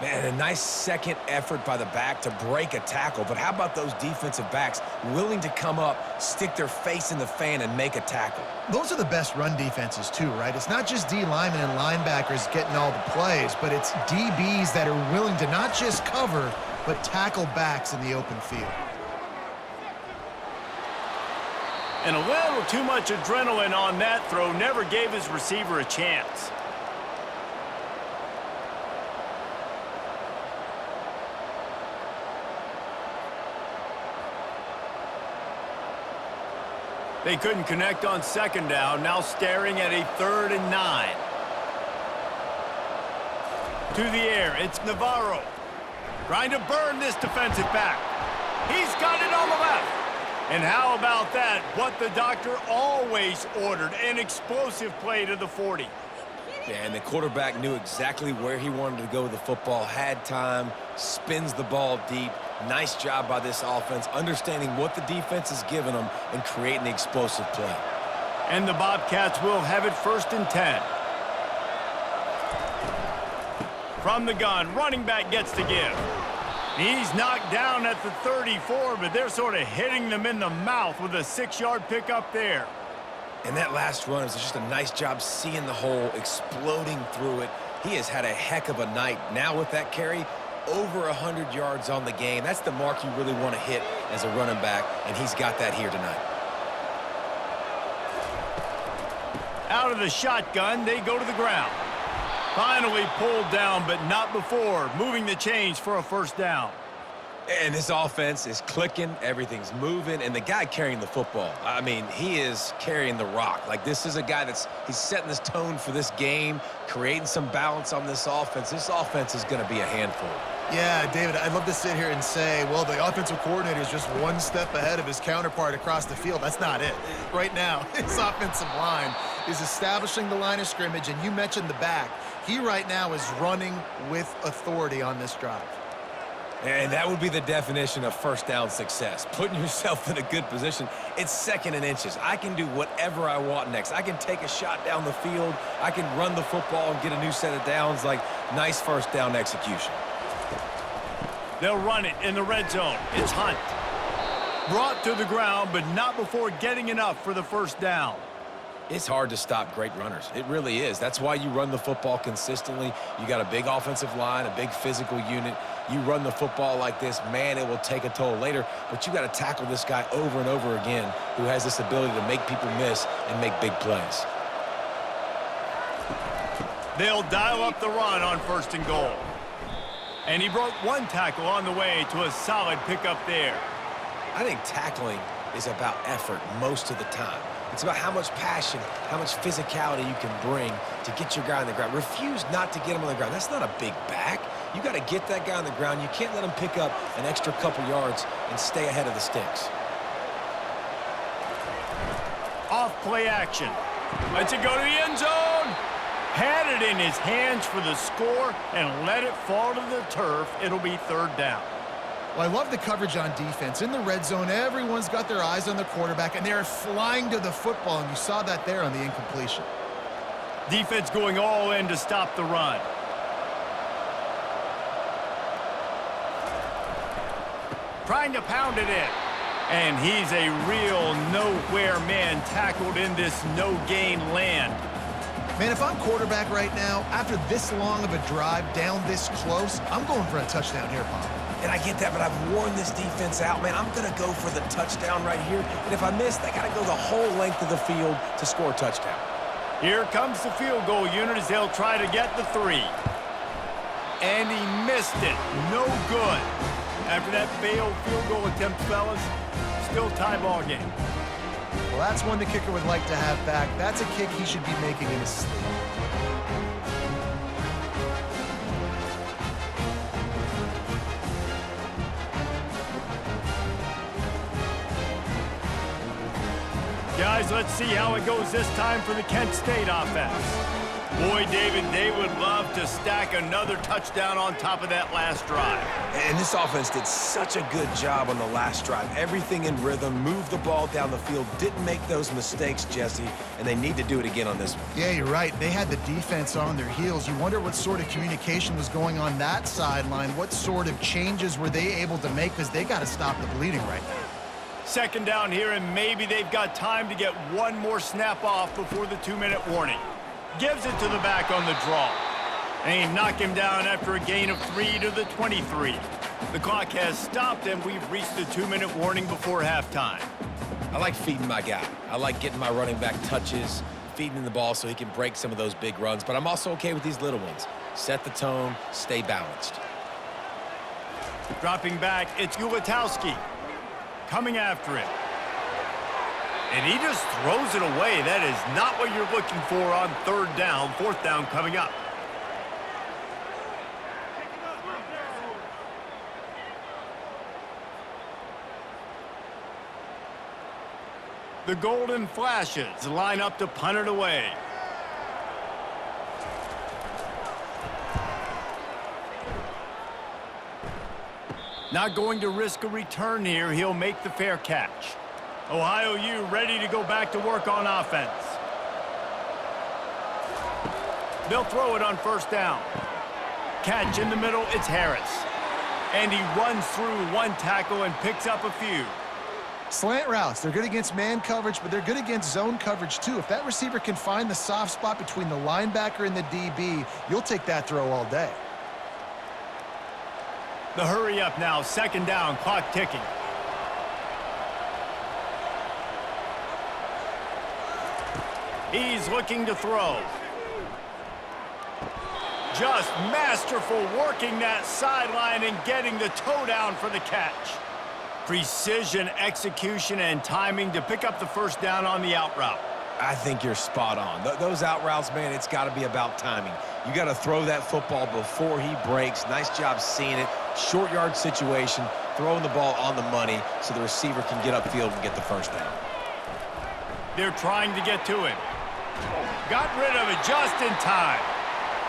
Man, a nice second effort by the back to break a tackle. But how about those defensive backs willing to come up, stick their face in the fan, and make a tackle? Those are the best run defenses too, right? It's not just D linemen and linebackers getting all the plays, but it's DBs that are willing to not just cover, but tackle backs in the open field. And a little too much adrenaline on that throw. Never gave his receiver a chance. They couldn't connect on 2nd down, now staring at a 3rd and 9. To the air, it's Navarro. Trying to burn this defensive back. He's got it on the left. And how about that? What the doctor always ordered, an explosive play to the 40. Yeah, and the quarterback knew exactly where he wanted to go with the football, had time, spins the ball deep. Nice job by this offense, understanding what the defense is giving them and creating the explosive play. And the Bobcats will have it 1st and 10. From the gun, running back gets to give. He's knocked down at the 34, but they're sort of hitting them in the mouth with a 6-yard pickup there. And that last run is just a nice job seeing the hole, exploding through it. He has had a heck of a night. Now with that carry, over 100 yards on the game. That's the mark you really want to hit as a running back, and he's got that here tonight. Out of the shotgun, they go to the ground. Finally pulled down, but not before moving the chains for a 1st down. And this offense is clicking, everything's moving, and the guy carrying the football, I mean, he is carrying the rock. Like, this is a guy he's setting this tone for this game, creating some balance on this offense. This offense is going to be a handful. Yeah, David, I'd love to sit here and say, well, the offensive coordinator is just one step ahead of his counterpart across the field. That's not it. Right now, his offensive line is establishing the line of scrimmage, and you mentioned the back. He right now is running with authority on this drive. And that would be the definition of first down success, putting yourself in a good position. It's second and inches. I can do whatever I want next. I can take a shot down the field. I can run the football and get a new set of downs. Like, nice first down execution. They'll run it in the red zone. It's Hunt. Brought to the ground, but not before getting enough for the first down. It's hard to stop great runners. It really is. That's why you run the football consistently. You got a big offensive line, a big physical unit. You run the football like this, man, it will take a toll later. But you got to tackle this guy over and over again who has this ability to make people miss and make big plays. They'll dial up the run on 1st and goal. And he broke one tackle on the way to a solid pickup there. I think tackling is about effort most of the time. It's about how much passion, how much physicality you can bring to get your guy on the ground. Refuse not to get him on the ground. That's not a big back. You got to get that guy on the ground. You can't let him pick up an extra couple yards and stay ahead of the sticks. Off play action. Lets it go to the end zone. Had it in his hands for the score and let it fall to the turf. It'll be 3rd down. Well, I love the coverage on defense. In the red zone, everyone's got their eyes on the quarterback, and they're flying to the football, and you saw that there on the incompletion. Defense going all in to stop the run. Trying to pound it in. And he's a real nowhere man tackled in this no-gain land. Man, if I'm quarterback right now, after this long of a drive down this close, I'm going for a touchdown here, Pop. And I get that, but I've worn this defense out, man. I'm going to go for the touchdown right here. And if I miss, they got to go the whole length of the field to score a touchdown. Here comes the field goal unit as they'll try to get the 3. And he missed it. No good. After that failed field goal attempt, fellas, still tie ball game. Well, that's one the kicker would like to have back. That's a kick he should be making in his sleep. Guys, let's see how it goes this time for the Kent State offense. Boy, David, they would love to stack another touchdown on top of that last drive. And this offense did such a good job on the last drive. Everything in rhythm, moved the ball down the field, didn't make those mistakes, Jesse, and they need to do it again on this one. Yeah, you're right. They had the defense on their heels. You wonder what sort of communication was going on that sideline. What sort of changes were they able to make, because they got to stop the bleeding right now. 2nd down here, and maybe they've got time to get one more snap off before the 2-minute warning. Gives it to the back on the draw. And he knocked him down after a gain of 3 to the 23. The clock has stopped, and we've reached the 2-minute warning before halftime. I like feeding my guy. I like getting my running back touches, feeding him the ball so he can break some of those big runs. But I'm also okay with these little ones. Set the tone, stay balanced. Dropping back, it's Ulatowski. Coming after him. And he just throws it away. That is not what you're looking for on 3rd down. 4th down coming up. The Golden Flashes line up to punt it away. Not going to risk a return here. He'll make the fair catch. Ohio U ready to go back to work on offense. They'll throw it on 1st down. Catch in the middle, it's Harris. And he runs through one tackle and picks up a few. Slant routes, they're good against man coverage, but they're good against zone coverage too. If that receiver can find the soft spot between the linebacker and the DB, you'll take that throw all day. The hurry up now, 2nd down, clock ticking. He's looking to throw. just masterful working that sideline and getting the toe down for the catch. Precision, execution, and timing to pick up the first down on the out route. I think you're spot on. Those out routes, man, it's got to be about timing. You got to throw that football before he breaks. Nice job seeing it. Short yard situation, throwing the ball on the money so the receiver can get upfield and get the first down. They're trying to get to him. Got rid of it just in time.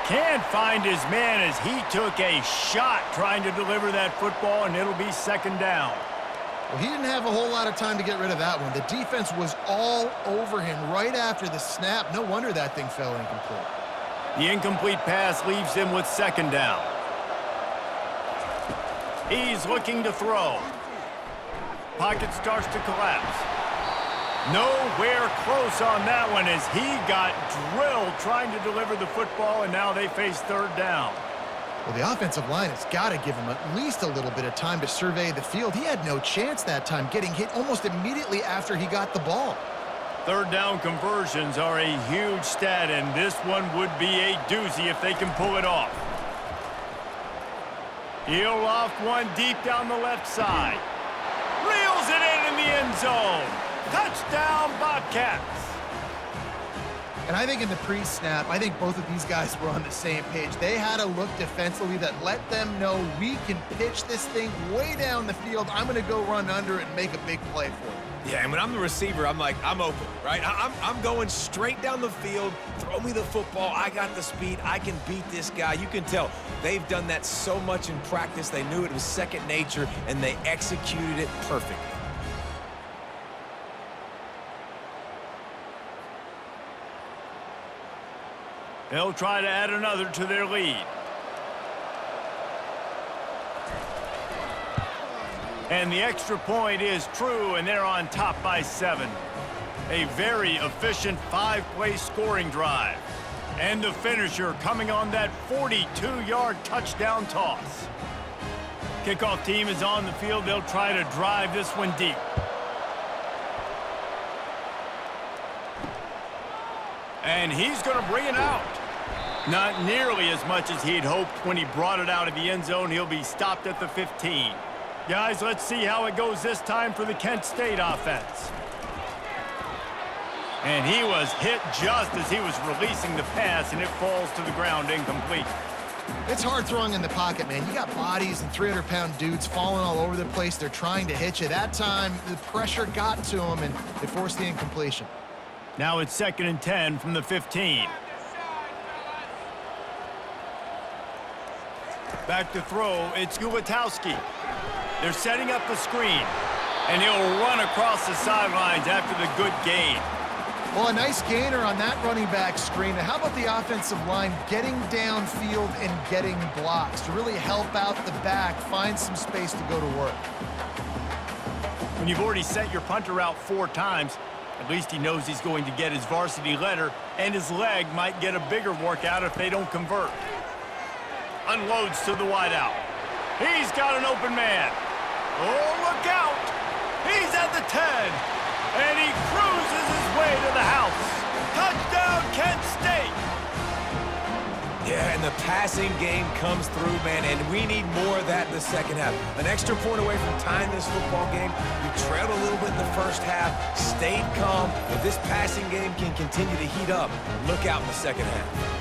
Can't find his man as he took a shot trying to deliver that football, and it'll be second down. Well, he didn't have a whole lot of time to get rid of that one. The defense was all over him right after the snap. No wonder that thing fell incomplete. The incomplete pass leaves him with second down. He's looking to throw. Pocket starts to collapse. Nowhere close on that one as he got drilled trying to deliver the football, and now they face third down. Well, the offensive line has got to give him at least a little bit of time to survey the field. He had no chance that time, getting hit almost immediately after he got the ball. Third down conversions are a huge stat, and this one would be a doozy if they can pull it off. He'll loft one deep down the left side. Reels it in the end zone. Touchdown, Bobcats. And I think in the pre-snap, I think both of these guys were on the same page. They had a look defensively that let them know we can pitch this thing way down the field. I'm going to go run under it and make a big play for it. Yeah, and when I'm the receiver, I'm like, I'm open, right? I'm going straight down the field. Throw me the football. I got the speed. I can beat this guy. You can tell they've done that so much in practice. They knew it was second nature, and they executed it perfectly. They'll try to add another to their lead. And the extra point is true, and they're on top by 7. A very efficient 5-play scoring drive. And the finisher coming on that 42-yard touchdown toss. Kickoff team is on the field. They'll try to drive this one deep. And he's going to bring it out. Not nearly as much as he'd hoped when he brought it out of the end zone. He'll be stopped at the 15. Guys, let's see how it goes this time for the Kent State offense. And he was hit just as he was releasing the pass, and it falls to the ground incomplete. It's hard throwing in the pocket, man. You got bodies and 300-pound dudes falling all over the place. They're trying to hit you. That time, the pressure got to him, and it forced the incompletion. Now it's 2nd and 10 from the 15. Back to throw, it's Gulatowski. They're setting up the screen, and he'll run across the sidelines after the good gain. Well, a nice gainer on that running back screen. Now, how about the offensive line getting downfield and getting blocks to really help out the back, find some space to go to work? When you've already sent your punter out 4 times, at least he knows he's going to get his varsity letter, and his leg might get a bigger workout if they don't convert. Unloads to the wideout. He's got an open man. Oh, look out! He's at the 10, and he cruises his way to the house. Touchdown, Kent State! Yeah, and the passing game comes through, man, and we need more of that in the second half. An extra point away from tying this football game. We trailed a little bit in the first half, stayed calm. If this passing game can continue to heat up, look out in the second half.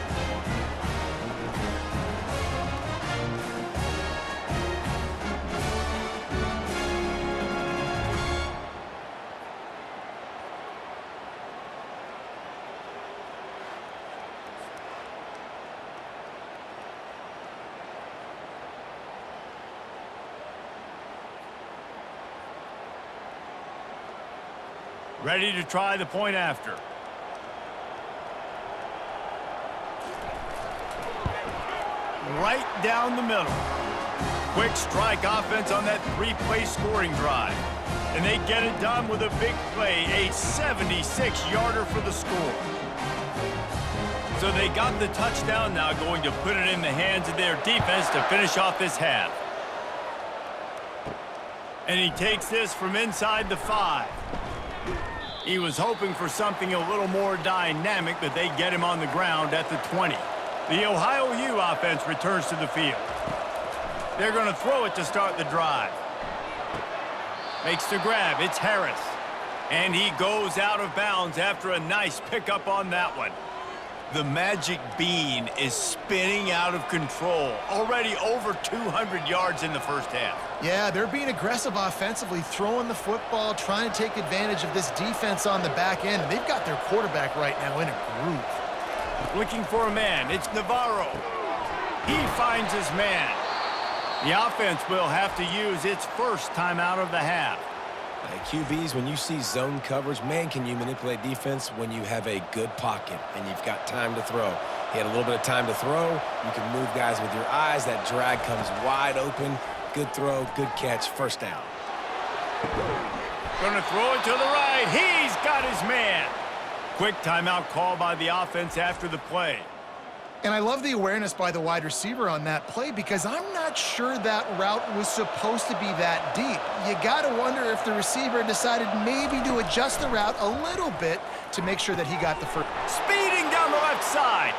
Ready to try the point after. Right down the middle. Quick strike offense on that 3-play scoring drive. And they get it done with a big play, a 76-yarder for the score. So they got the touchdown, now going to put it in the hands of their defense to finish off this half. And he takes this from inside the 5. He was hoping for something a little more dynamic, but they get him on the ground at the 20. The Ohio U offense returns to the field. They're going to throw it to start the drive. Makes the grab. It's Harris. And he goes out of bounds after a nice pickup on that one. The magic bean is spinning out of control. Already over 200 yards in the first half. Yeah, they're being aggressive offensively, throwing the football, trying to take advantage of this defense on the back end. And they've got their quarterback right now in a groove. Looking for a man. It's Navarro. He finds his man. The offense will have to use its first timeout of the half. QBs, when you see zone coverage, man, can you manipulate defense when you have a good pocket and you've got time to throw. He had a little bit of time to throw. You can move guys with your eyes. That drag comes wide open. Good throw, good catch, first down. Going to throw it to the right. He's got his man. Quick timeout call by the offense after the play. And I love the awareness by the wide receiver on that play because I'm not sure that route was supposed to be that deep. You got to wonder if the receiver decided maybe to adjust the route a little bit to make sure that he got the first. Speeding down the left side.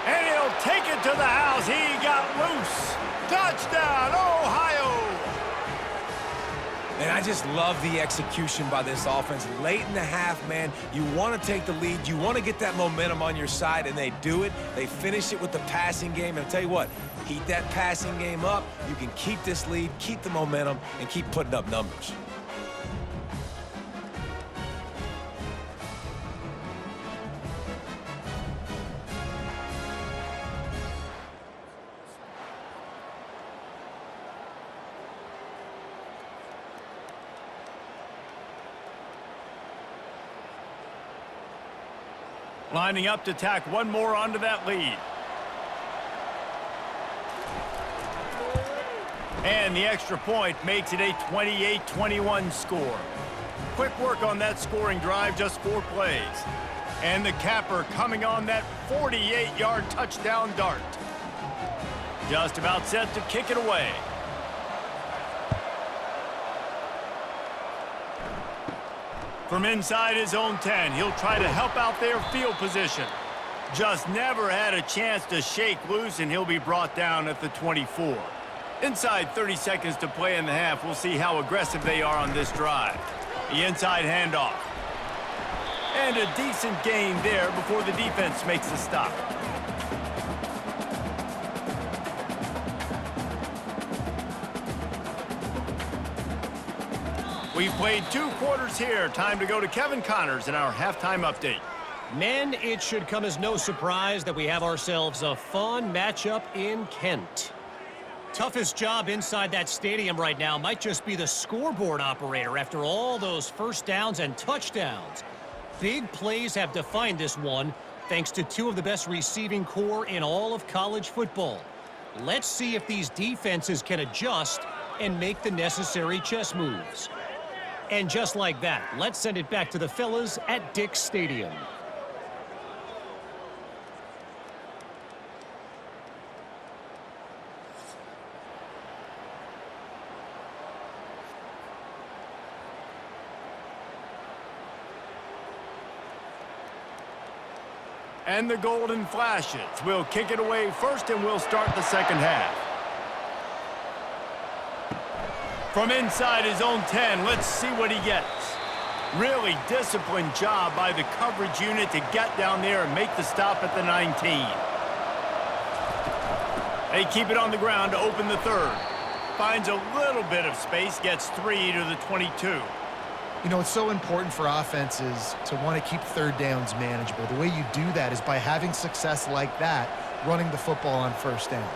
And he'll take it to the house. He got loose. Touchdown, Ohio! And I just love the execution by this offense. Late in the half, man, you want to take the lead. You want to get that momentum on your side, and they do it. They finish it with the passing game. And I'll tell you what, heat that passing game up. You can keep this lead, keep the momentum, and keep putting up numbers. Lining up to tack one more onto that lead. And the extra point makes it a 28-21 score. Quick work on that scoring drive, just 4 plays. And the capper coming on that 48-yard touchdown dart. Just about set to kick it away. From inside his own 10, he'll try to help out their field position. Just never had a chance to shake loose, and he'll be brought down at the 24. Inside 30 seconds to play in the half, we'll see how aggressive they are on this drive. The inside handoff. And a decent gain there before the defense makes the stop. We've played 2 quarters here. Time to go to Kevin Connors in our halftime update. Men, it should come as no surprise that we have ourselves a fun matchup in Kent. Toughest job inside that stadium right now might just be the scoreboard operator after all those first downs and touchdowns. Big plays have defined this one, thanks to 2 of the best receiving core in all of college football. Let's see if these defenses can adjust and make the necessary chess moves. And just like that, let's send it back to the fellas at Dick's Stadium. And the Golden Flashes will kick it away first, and we'll start the second half. From inside his own 10, let's see what he gets. Really disciplined job by the coverage unit to get down there and make the stop at the 19. They keep it on the ground to open the third. Finds a little bit of space, gets 3 to the 22. You know, it's so important for offenses to want to keep third downs manageable. The way you do that is by having success like that, running the football on first down.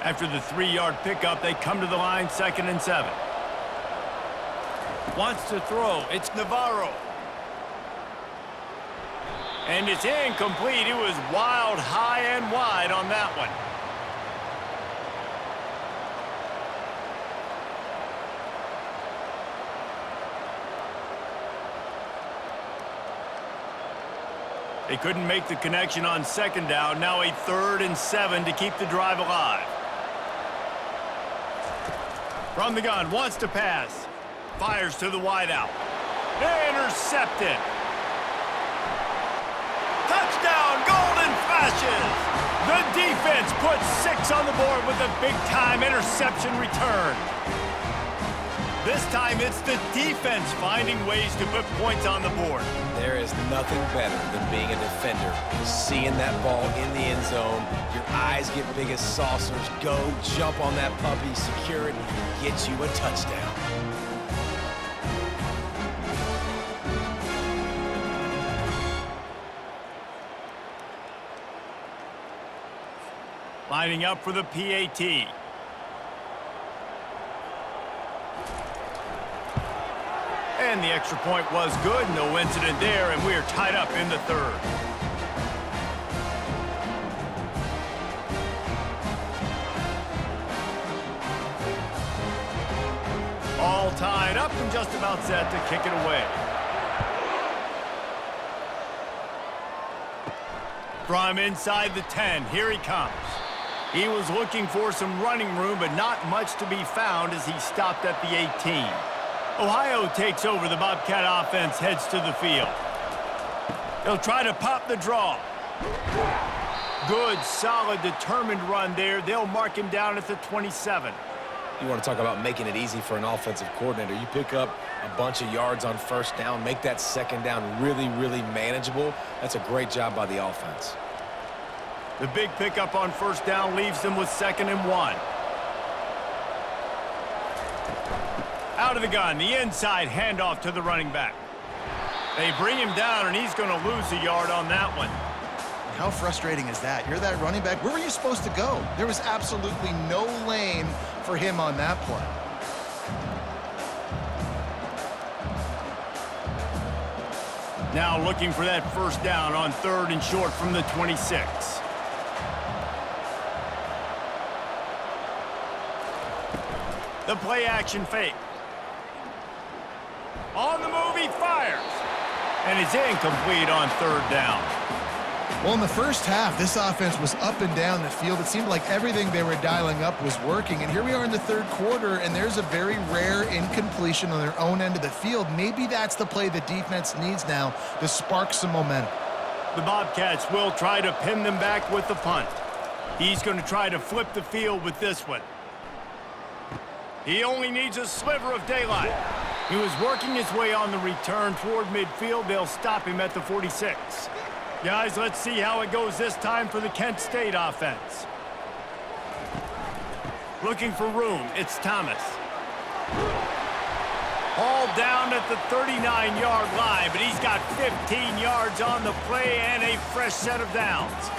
After the 3-yard pickup, they come to the line, 2nd and 7. Wants to throw. It's Navarro. And it's incomplete. It was wild, high and wide on that one. They couldn't make the connection on 2nd down. Now a 3rd and 7 to keep the drive alive. From the gun, wants to pass. Fires to the wideout. Intercepted. Touchdown, flashes. The defense puts 6 on the board with a big-time interception return. This time, it's the defense finding ways to put points on the board. There is nothing better than being a defender. Seeing that ball in the end zone, your eyes get big as saucers. Go, jump on that puppy, secure it, get you a touchdown. Lining up for the PAT. And the extra point was good. No incident there, and we are tied up in the third. All tied up and just about set to kick it away. From inside the 10, here he comes. He was looking for some running room, but not much to be found as he stopped at the 18. Ohio takes over. The Bobcat offense heads to the field. He'll try to pop the draw. Good, solid, determined run there. They'll mark him down at the 27. You want to talk about making it easy for an offensive coordinator. You pick up a bunch of yards on first down, make that second down really, really manageable. That's a great job by the offense. The big pickup on first down leaves them with 2nd and 1. Out of the gun, the inside handoff to the running back. They bring him down, and he's going to lose a yard on that one. How frustrating is that? You're that running back. Where were you supposed to go? There was absolutely no lane for him on that play. Now looking for that first down on 3rd and short from the 26. The play action fake. On the move, he fires. And it's incomplete on 3rd down. Well, in the first half, this offense was up and down the field. It seemed like everything they were dialing up was working. And here we are in the 3rd quarter, and there's a very rare incompletion on their own end of the field. Maybe that's the play the defense needs now to spark some momentum. The Bobcats will try to pin them back with the punt. He's going to try to flip the field with this one. He only needs a sliver of daylight. He was working his way on the return toward midfield. They'll stop him at the 46. Guys, let's see how it goes this time for the Kent State offense. Looking for room, it's Thomas. All down at the 39-yard line, but he's got 15 yards on the play and a fresh set of downs.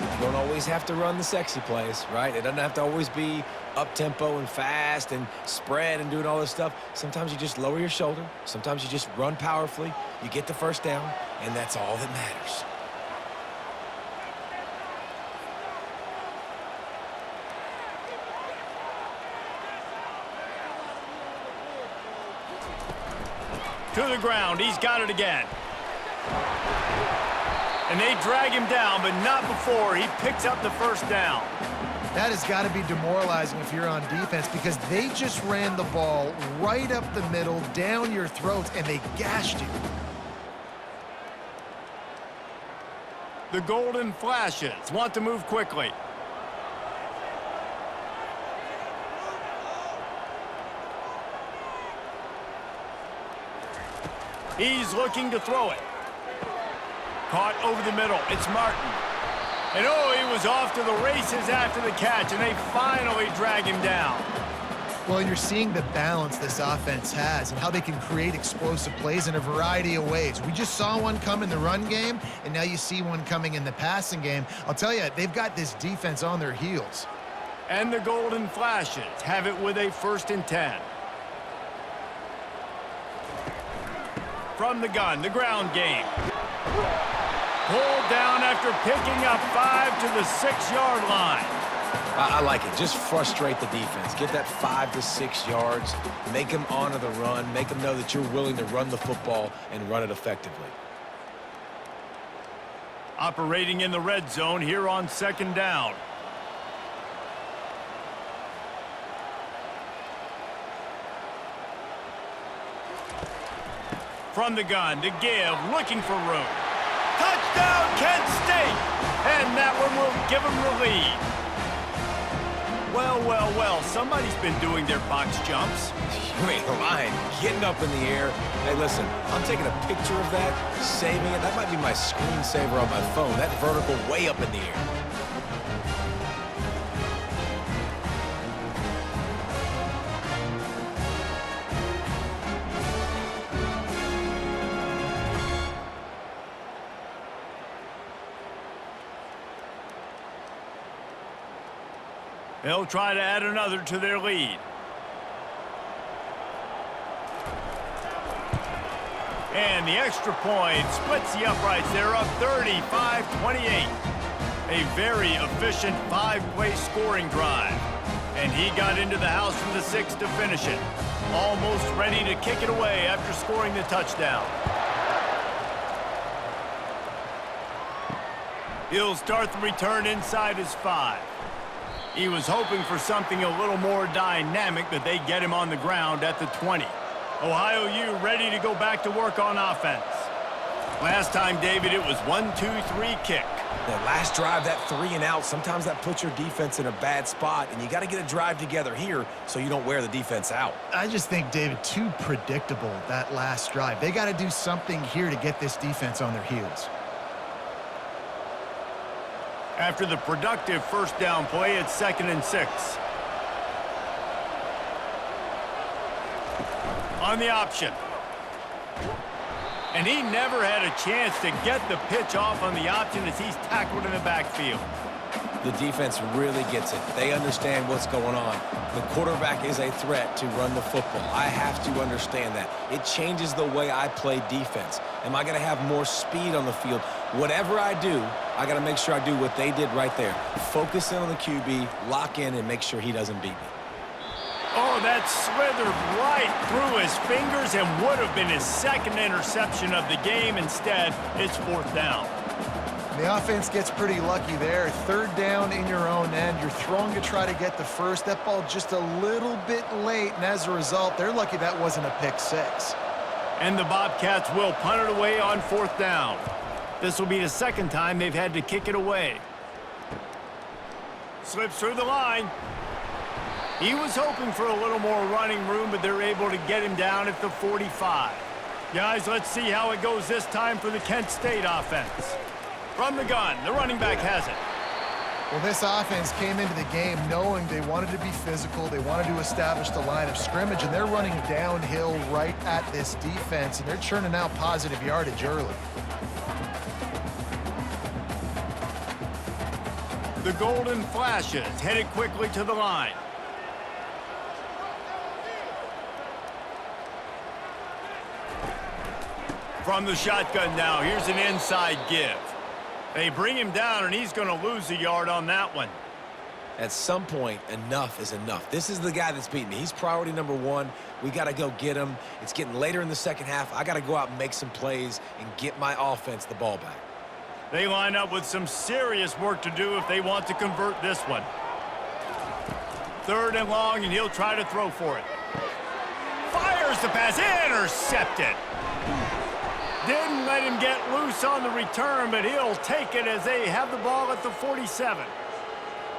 You don't always have to run the sexy plays, right? It doesn't have to always be up-tempo and fast and spread and doing all this stuff. Sometimes you just lower your shoulder. Sometimes you just run powerfully. You get the first down, and that's all that matters. To the ground, he's got it again. And they drag him down, but not before he picks up the first down. That has got to be demoralizing if you're on defense because they just ran the ball right up the middle, down your throats, and they gashed you. The Golden Flashes want to move quickly. He's looking to throw it. Caught over the middle. It's Martin. And oh, he was off to the races after the catch, and they finally drag him down. Well, and you're seeing the balance this offense has and how they can create explosive plays in a variety of ways. We just saw one come in the run game, and now you see one coming in the passing game. I'll tell you, they've got this defense on their heels. And the Golden Flashes have it with a 1st and 10. From the gun, the ground game. Pulled down after picking up 5 to the 6-yard line. I like it. Just frustrate the defense. Get that 5 to 6 yards. Make them honor the run. Make them know that you're willing to run the football and run it effectively. Operating in the red zone here on 2nd down. From the gun to give, looking for room. Touchdown, Kent State! And that one will give them the lead. Well, well, well, somebody's been doing their box jumps. You ain't lying. Getting up in the air. Hey, listen, I'm taking a picture of that, saving it. That might be my screensaver on my phone. That vertical way up in the air. They'll try to add another to their lead. And the extra point splits the uprights. They're up 35-28. A very efficient 5-play scoring drive. And he got into the house from the 6 to finish it. Almost ready to kick it away after scoring the touchdown. He'll start the return inside his 5. He was hoping for something a little more dynamic, but they get him on the ground at the 20. Ohio U ready to go back to work on offense. Last time, David, it was 1-2-3 kick. That last drive, that 3 and out, sometimes that puts your defense in a bad spot, and you got to get a drive together here so you don't wear the defense out. I just think, David, too predictable, that last drive. They got to do something here to get this defense on their heels. After the productive first down play, it's 2nd and 6. On the option. And he never had a chance to get the pitch off on the option as he's tackled in the backfield. The defense really gets it. They understand what's going on. The quarterback is a threat to run the football. I have to understand that. It changes the way I play defense. Am I going to have more speed on the field? Whatever I do, I got to make sure I do what they did right there. Focus in on the QB, lock in, and make sure he doesn't beat me. Oh, that slithered right through his fingers and would have been his 2nd interception of the game. Instead, it's 4th down. The offense gets pretty lucky there. 3rd down in your own end. You're throwing to try to get the first. That ball just a little bit late, and as a result, they're lucky that wasn't a pick 6. And the Bobcats will punt it away on 4th down. This will be the 2nd time they've had to kick it away. Slips through the line. He was hoping for a little more running room, but they're able to get him down at the 45. Guys, let's see how it goes this time for the Kent State offense. From the gun, the running back has it. Well, this offense came into the game knowing they wanted to be physical. They wanted to establish the line of scrimmage, and they're running downhill right at this defense, and they're churning out positive yardage early. The Golden Flashes headed quickly to the line. From the shotgun now, here's an inside give. They bring him down, and he's going to lose a yard on that one. At some point, enough is enough. This is the guy that's beating me. He's priority number 1. We got to go get him. It's getting later in the 2nd half. I got to go out and make some plays and get my offense the ball back. They line up with some serious work to do if they want to convert this one. 3rd and long, and he'll try to throw for it. Fires the pass, intercepted. Didn't let him get loose on the return, but he'll take it as they have the ball at the 47.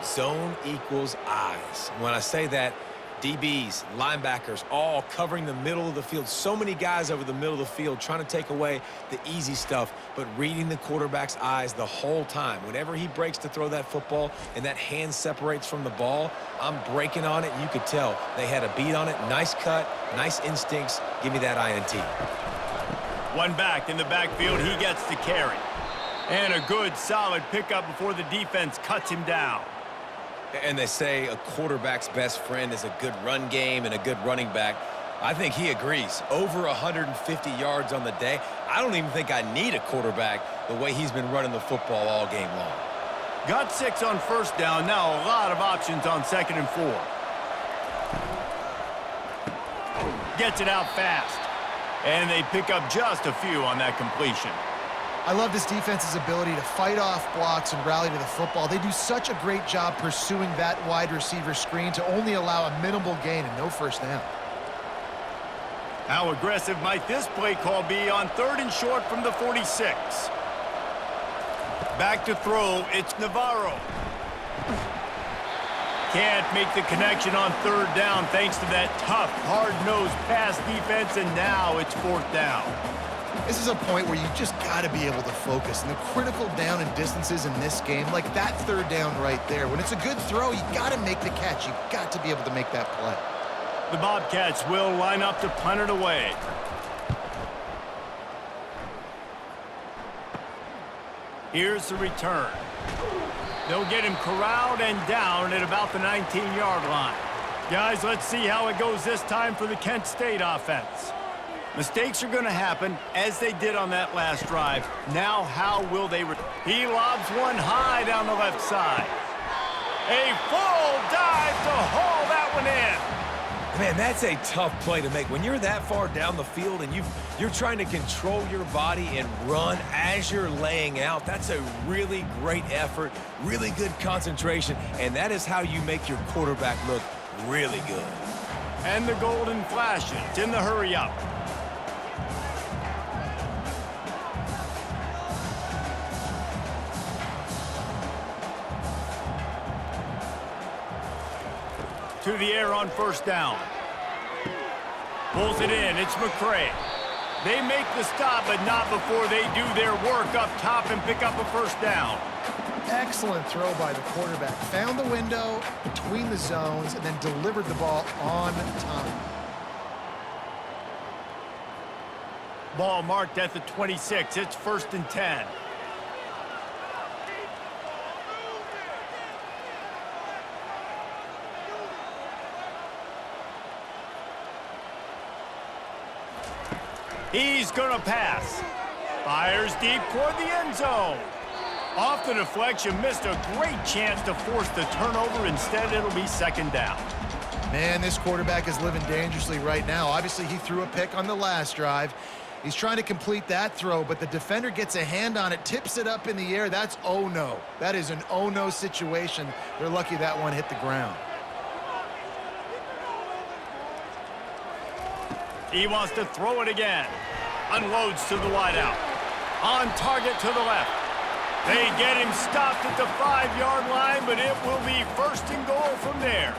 Zone equals eyes. When I say that, DBs, linebackers, all covering the middle of the field. So many guys over the middle of the field trying to take away the easy stuff, but reading the quarterback's eyes the whole time. Whenever he breaks to throw that football and that hand separates from the ball, I'm breaking on it, and you could tell they had a beat on it. Nice cut, nice instincts. Give me that INT. One back in the backfield, he gets to carry. And a good, solid pickup before the defense cuts him down. And they say a quarterback's best friend is a good run game and a good running back. I think he agrees. Over 150 yards on the day. I don't even think I need a quarterback the way he's been running the football all game long. Got 6 on 1st down. Now a lot of options on 2nd and 4. Gets it out fast. And they pick up just a few on that completion. I love this defense's ability to fight off blocks and rally to the football. They do such a great job pursuing that wide receiver screen to only allow a minimal gain and no 1st down. How aggressive might this play call be on 3rd and short from the 46? Back to throw, it's Navarro. Can't make the connection on third down thanks to that tough, hard-nosed pass defense, and now it's fourth down. This is a point where you just got to be able to focus. And the critical down and distances in this game, like that third down right there, when it's a good throw, you got to make the catch. You got to be able to make that play. The Bobcats will line up to punt it away. Here's the return. They'll get him corralled and down at about the 19-yard line. Guys, let's see how it goes this time for the Kent State offense. Mistakes are going to happen, as they did on that last drive. Now, how will they... He lobs one high down the left side. A full dive to haul that one in. Man, that's a tough play to make. When you're that far down the field and you're trying to control your body and run as you're laying out, that's a really great effort, really good concentration, and that is how you make your quarterback look really good. And the golden flashes in the hurry-up. To the air on first down. Pulls it in. It's McCray. They make the stop, but not before they do their work up top and pick up a first down. Excellent throw by the quarterback. Found the window between the zones and then delivered the ball on time. Ball marked at the 26. It's 1st and 10. He's going to pass. Fires deep toward the end zone. Off the deflection, missed a great chance to force the turnover. Instead, it'll be 2nd down. Man, this quarterback is living dangerously right now. Obviously, he threw a pick on the last drive. He's trying to complete that throw, but the defender gets a hand on it, tips it up in the air. That's oh-no. That is an oh-no situation. They're lucky that one hit the ground. He wants to throw it again. Unloads to the wideout. On target to the left. They get him stopped at the 5-yard line, but it will be 1st and goal from there.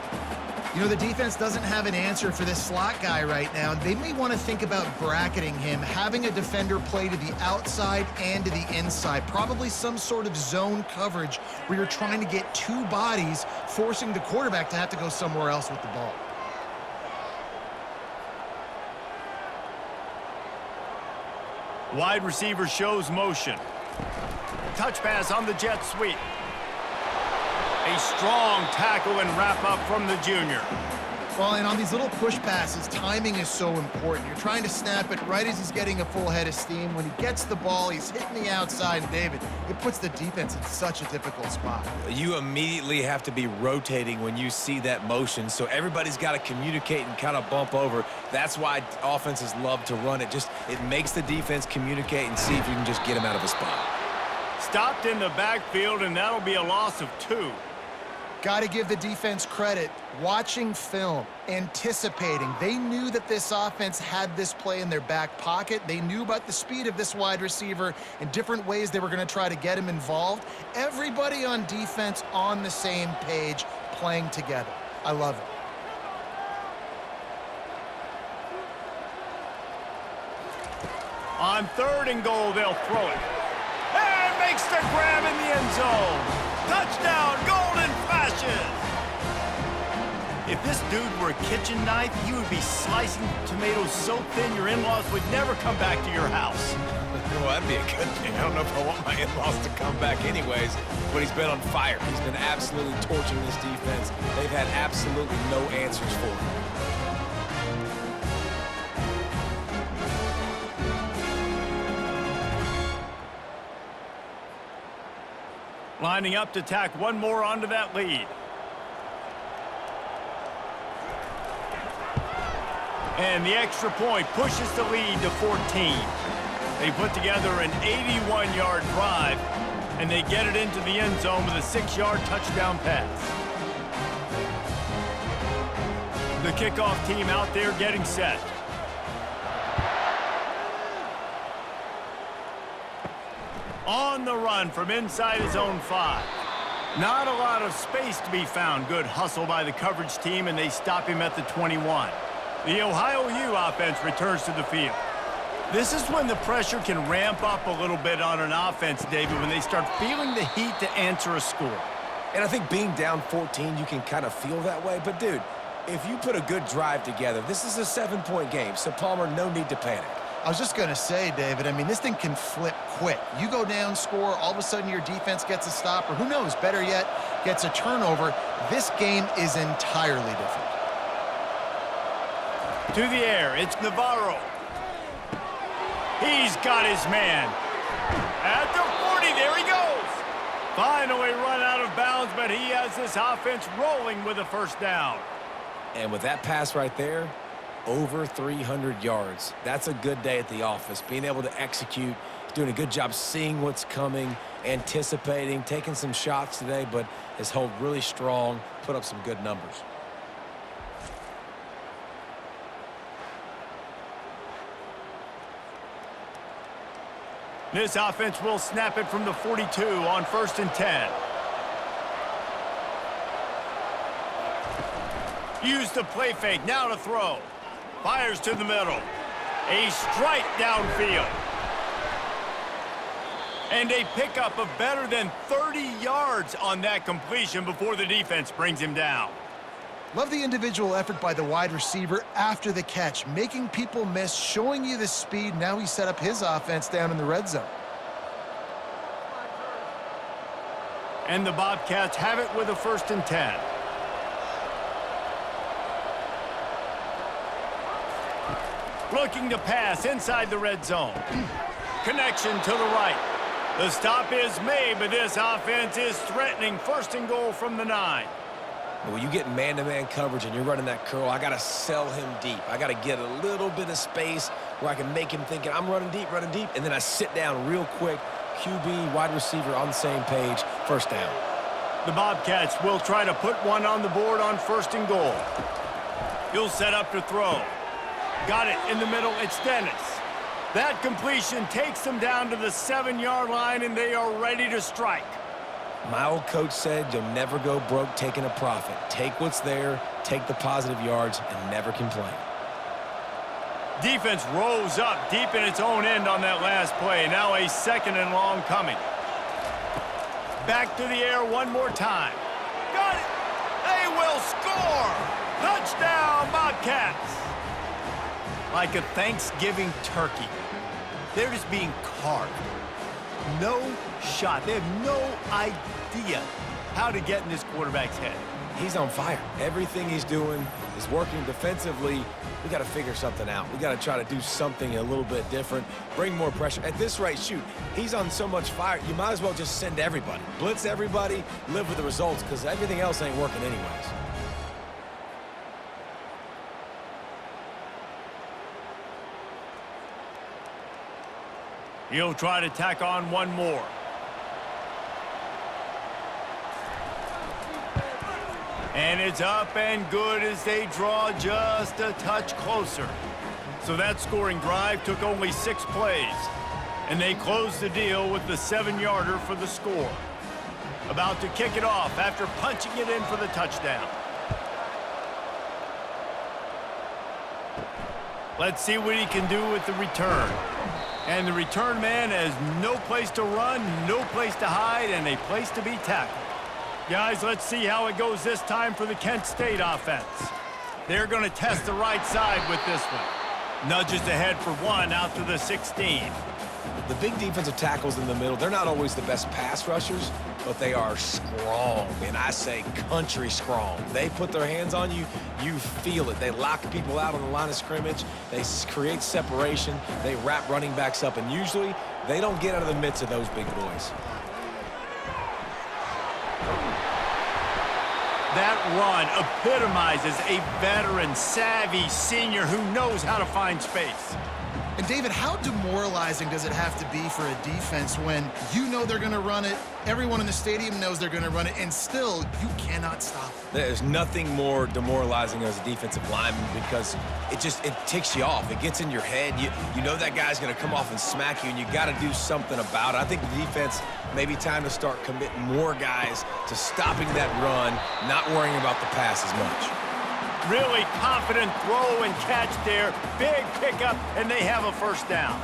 You know, the defense doesn't have an answer for this slot guy right now. They may want to think about bracketing him, having a defender play to the outside and to the inside. Probably some sort of zone coverage where you're trying to get two bodies, forcing the quarterback to have to go somewhere else with the ball. Wide receiver shows motion. Touch pass on the jet sweep. A strong tackle and wrap up from the junior. Well, and on these little push passes, timing is so important. You're trying to snap it right as he's getting a full head of steam. When he gets the ball, he's hitting the outside, and David, it puts the defense in such a difficult spot. You immediately have to be rotating when you see that motion, so everybody's got to communicate and kind of bump over. That's why offenses love to run it. It makes the defense communicate and see if you can just get him out of a spot. Stopped in the backfield, and that'll be a loss of 2. Got to give the defense credit. Watching film, anticipating. They knew that this offense had this play in their back pocket. They knew about the speed of this wide receiver and different ways they were going to try to get him involved. Everybody on defense on the same page, playing together. I love it. On 3rd and goal, they'll throw it. And makes the grab in the end zone. Touchdown, golden flashes. If this dude were a kitchen knife, he would be slicing tomatoes so thin your in-laws would never come back to your house. Well, that'd be a good thing. I don't know if I want my in-laws to come back anyways, but he's been on fire. He's been absolutely torching this defense. They've had absolutely no answers for him. Lining up to tack one more onto that lead. And the extra point pushes the lead to 14. They put together an 81-yard drive, and they get it into the end zone with a 6-yard touchdown pass. The kickoff team out there getting set. On the run from inside his own 5. Not a lot of space to be found. Good hustle by the coverage team, and they stop him at the 21. The Ohio U offense returns to the field. This is when the pressure can ramp up a little bit on an offense, David, when they start feeling the heat to answer a score. And I think being down 14, you can kind of feel that way. But, dude, if you put a good drive together, this is a 7-point game. So, Palmer, no need to panic. I was just going to say, David, I mean, this thing can flip quick. You go down, score, all of a sudden your defense gets a stop, or who knows, better yet, gets a turnover. This game is entirely different. To the air, it's Navarro. He's got his man. At the 40, there he goes. Finally run out of bounds, but he has this offense rolling with a first down. And with that pass right there, over 300 yards. That's a good day at the office. Being able to execute, doing a good job seeing what's coming, anticipating, taking some shots today, but has held really strong, put up some good numbers. This offense will snap it from the 42 on 1st and 10. Use the play fake, now to throw. Fires to the middle. A strike downfield. And a pickup of better than 30 yards on that completion before the defense brings him down. Love the individual effort by the wide receiver after the catch, making people miss, showing you the speed. Now he set up his offense down in the red zone. And the Bobcats have it with a 1st and 10. Looking to pass inside the red zone. Connection to the right. The stop is made, but this offense is threatening 1st and goal from the 9. When you get man-to-man coverage and you're running that curl, I got to sell him deep. I got to get a little bit of space where I can make him thinking, I'm running deep, and then I sit down real quick. QB, wide receiver on the same page, 1st down. The Bobcats will try to put one on the board on 1st and goal. He'll set up to throw. Got it in the middle, it's Dennis. That completion takes them down to the 7-yard line, and they are ready to strike. My old coach said you'll never go broke taking a profit. Take what's there, take the positive yards, and never complain. Defense rose up deep in its own end on that last play. Now a 2nd and long coming. Back to the air one more time. Got it! They will score! Touchdown, Bobcats! Like a Thanksgiving turkey. They're just being carved. No shot. They have no idea how to get in this quarterback's head. He's on fire. Everything he's doing is working defensively. We got to figure something out. We got to try to do something a little bit different, bring more pressure. At this rate, shoot, he's on so much fire, you might as well just send everybody. Blitz everybody, live with the results, because everything else ain't working anyways. He'll try to tack on one more. And it's up and good as they draw just a touch closer. So that scoring drive took only 6 plays. And they closed the deal with the 7-yarder for the score. About to kick it off after punching it in for the touchdown. Let's see what he can do with the return. And the return man has no place to run, no place to hide, and a place to be tackled. Guys, let's see how it goes this time for the Kent State offense. They're going to test the right side with this one. Nudges ahead for 1 out to the 16. The big defensive tackles in the middle, they're not always the best pass rushers, but they are strong, and I say country strong. They put their hands on you, you feel it. They lock people out on the line of scrimmage. They create separation. They wrap running backs up, and usually they don't get out of the midst of those big boys. That run epitomizes a veteran, savvy senior who knows how to find space. And David, how demoralizing does it have to be for a defense when you know they're going to run it, everyone in the stadium knows they're going to run it, and still you cannot stop it? There's nothing more demoralizing as a defensive lineman because it ticks you off. It gets in your head. You know that guy's going to come off and smack you, and you got to do something about it. I think the defense may be time to start committing more guys to stopping that run, not worrying about the pass as much. Really confident throw and catch there. Big pickup, and they have a first down.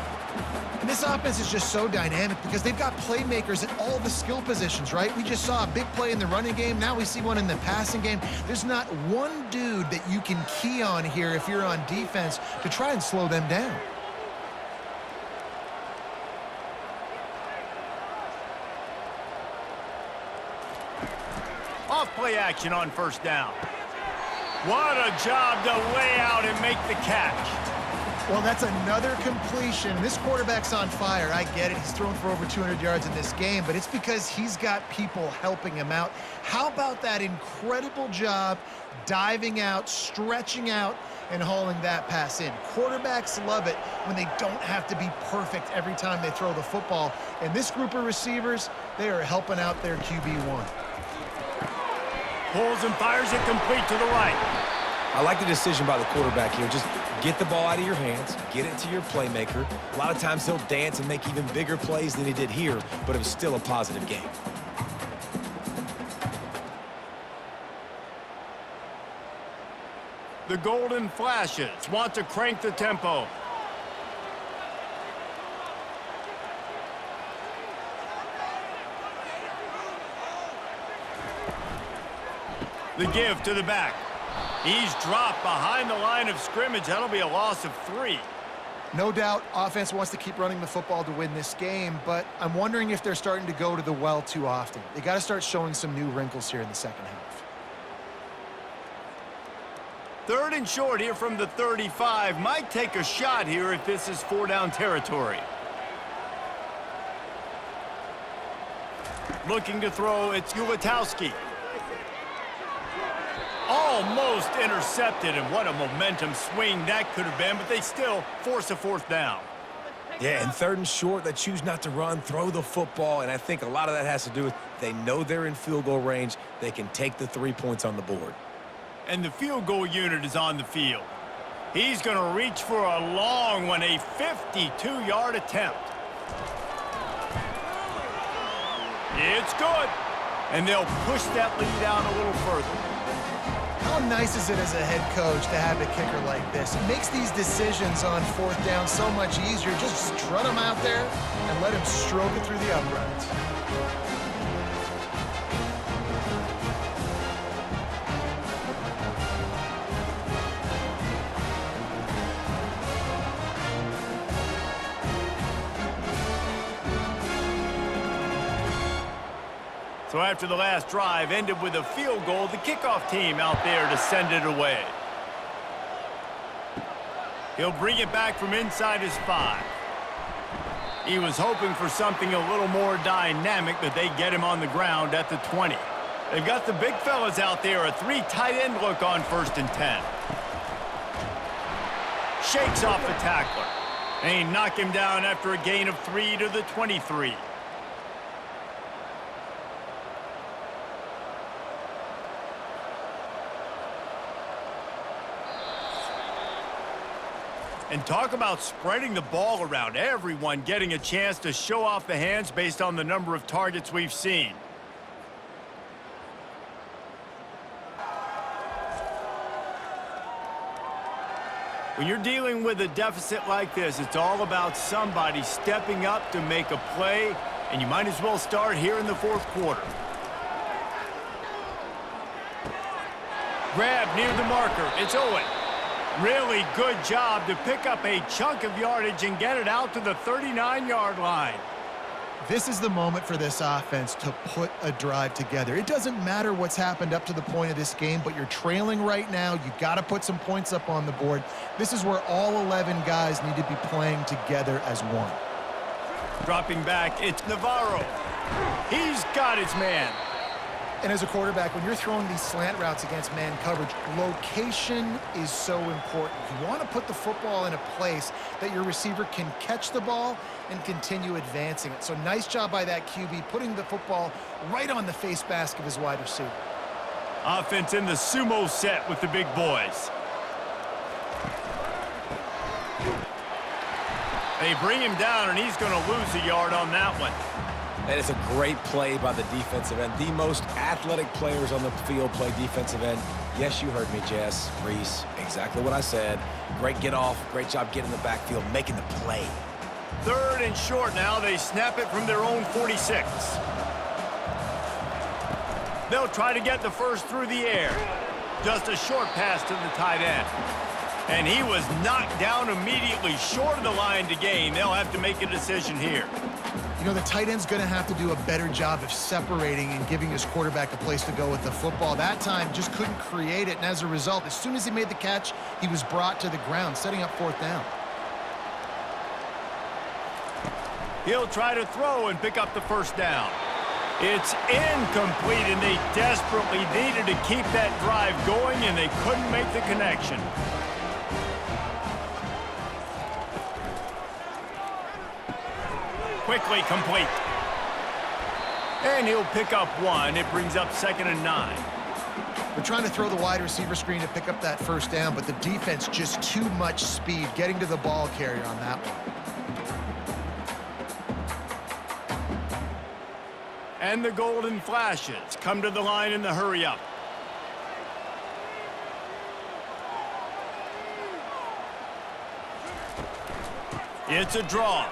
And this offense is just so dynamic because they've got playmakers at all the skill positions, right? We just saw a big play in the running game. Now we see one in the passing game. There's not one dude that you can key on here if you're on defense to try and slow them down. Off play action on first down. What a job to lay out and make the catch. Well, that's another completion. This quarterback's on fire. I get it. He's thrown for over 200 yards in this game, but it's because he's got people helping him out. How about that incredible job diving out, stretching out, and hauling that pass in? Quarterbacks love it when they don't have to be perfect every time they throw the football. And this group of receivers, they are helping out their QB1. Pulls and fires it complete to the right. I like the decision by the quarterback here. Just get the ball out of your hands, get it to your playmaker. A lot of times he'll dance and make even bigger plays than he did here, but it was still a positive game. The Golden Flashes want to crank the tempo. The give to the back. He's dropped behind the line of scrimmage. That'll be a loss of 3. No doubt offense wants to keep running the football to win this game, but I'm wondering if they're starting to go to the well too often. They got to start showing some new wrinkles here in the second half. 3rd and short here from the 35. Might take a shot here if this is 4-down territory. Looking to throw, it's Ulatowski. Almost intercepted, and what a momentum swing that could have been, but they still force a 4th down. Yeah, and 3rd and short, they choose not to run, throw the football, and I think a lot of that has to do with they know they're in field goal range. They can take the 3 points on the board. And the field goal unit is on the field. He's going to reach for a long one, a 52-yard attempt. It's good. And they'll push that lead out a little further. How nice is it as a head coach to have a kicker like this? It makes these decisions on 4th down so much easier. Just strut him out there and let him stroke it through the uprights. So after the last drive ended with a field goal, the kickoff team out there to send it away. He'll bring it back from inside his 5. He was hoping for something a little more dynamic, but they get him on the ground at the 20. They've got the big fellas out there, a 3 tight end look on 1st and 10. Shakes off the tackler. And he knocked him down after a gain of 3 to the 23. And talk about spreading the ball around. Everyone getting a chance to show off the hands based on the number of targets we've seen. When you're dealing with a deficit like this, it's all about somebody stepping up to make a play, and you might as well start here in the 4th quarter. Grab near the marker. It's Owen. Really good job to pick up a chunk of yardage and get it out to the 39-yard line. This is the moment for this offense to put a drive together. It doesn't matter what's happened up to the point of this game, but you're trailing right now. You've got to put some points up on the board. This is where all 11 guys need to be playing together as one. Dropping back, it's Navarro. He's got his man. And as a quarterback, when you're throwing these slant routes against man coverage, location is so important. You want to put the football in a place that your receiver can catch the ball and continue advancing it. So nice job by that QB, putting the football right on the face mask of his wide receiver. Offense in the sumo set with the big boys. They bring him down, and he's going to lose a yard on that one. And it's a great play by the defensive end. The most athletic players on the field play defensive end. Yes, you heard me, Jess, Reese. Exactly what I said. Great get off. Great job getting in the backfield, making the play. 3rd and short now. They snap it from their own 46. They'll try to get the first through the air. Just a short pass to the tight end. And he was knocked down immediately short of the line to gain. They'll have to make a decision here. You know, the tight end's going to have to do a better job of separating and giving his quarterback a place to go with the football. That time just couldn't create it, and as a result, as soon as he made the catch, he was brought to the ground, setting up 4th down. He'll try to throw and pick up the first down. It's incomplete, and they desperately needed to keep that drive going, and they couldn't make the connection. Quickly complete. And he'll pick up 1. It brings up 2nd and 9. We're trying to throw the wide receiver screen to pick up that first down, but the defense just too much speed getting to the ball carrier on that one. And the Golden Flashes come to the line in the hurry-up. It's a draw.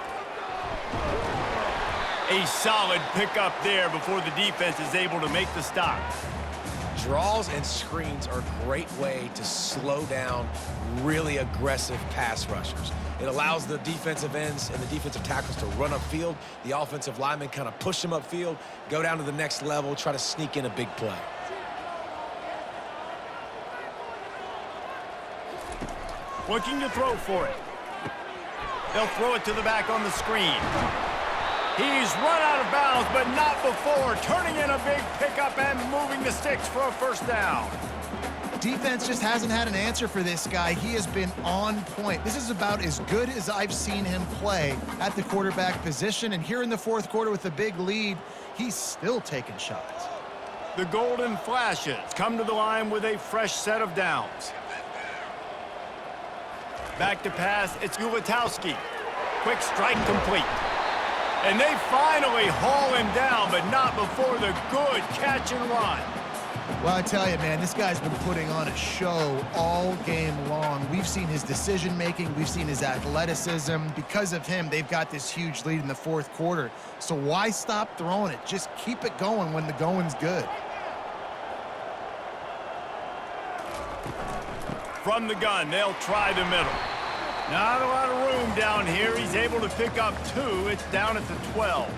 A solid pickup there before the defense is able to make the stop. Draws and screens are a great way to slow down really aggressive pass rushers. It allows the defensive ends and the defensive tackles to run upfield. The offensive linemen kind of push them upfield, go down to the next level, try to sneak in a big play. Looking to throw for it. They'll throw it to the back on the screen. He's run out of bounds, but not before. Turning in a big pickup and moving the sticks for a first down. Defense just hasn't had an answer for this guy. He has been on point. This is about as good as I've seen him play at the quarterback position. And here in the 4th quarter with a big lead, he's still taking shots. The Golden Flashes come to the line with a fresh set of downs. Back to pass, it's Ulatowski. Quick strike complete. And they finally haul him down, but not before the good catch and run. Well, I tell you, man, this guy's been putting on a show all game long. We've seen his decision-making. We've seen his athleticism. Because of him, they've got this huge lead in the 4th quarter. So why stop throwing it? Just keep it going when the going's good. From the gun, they'll try the middle. Not a lot of room down here. He's able to pick up 2. It's down at the 12.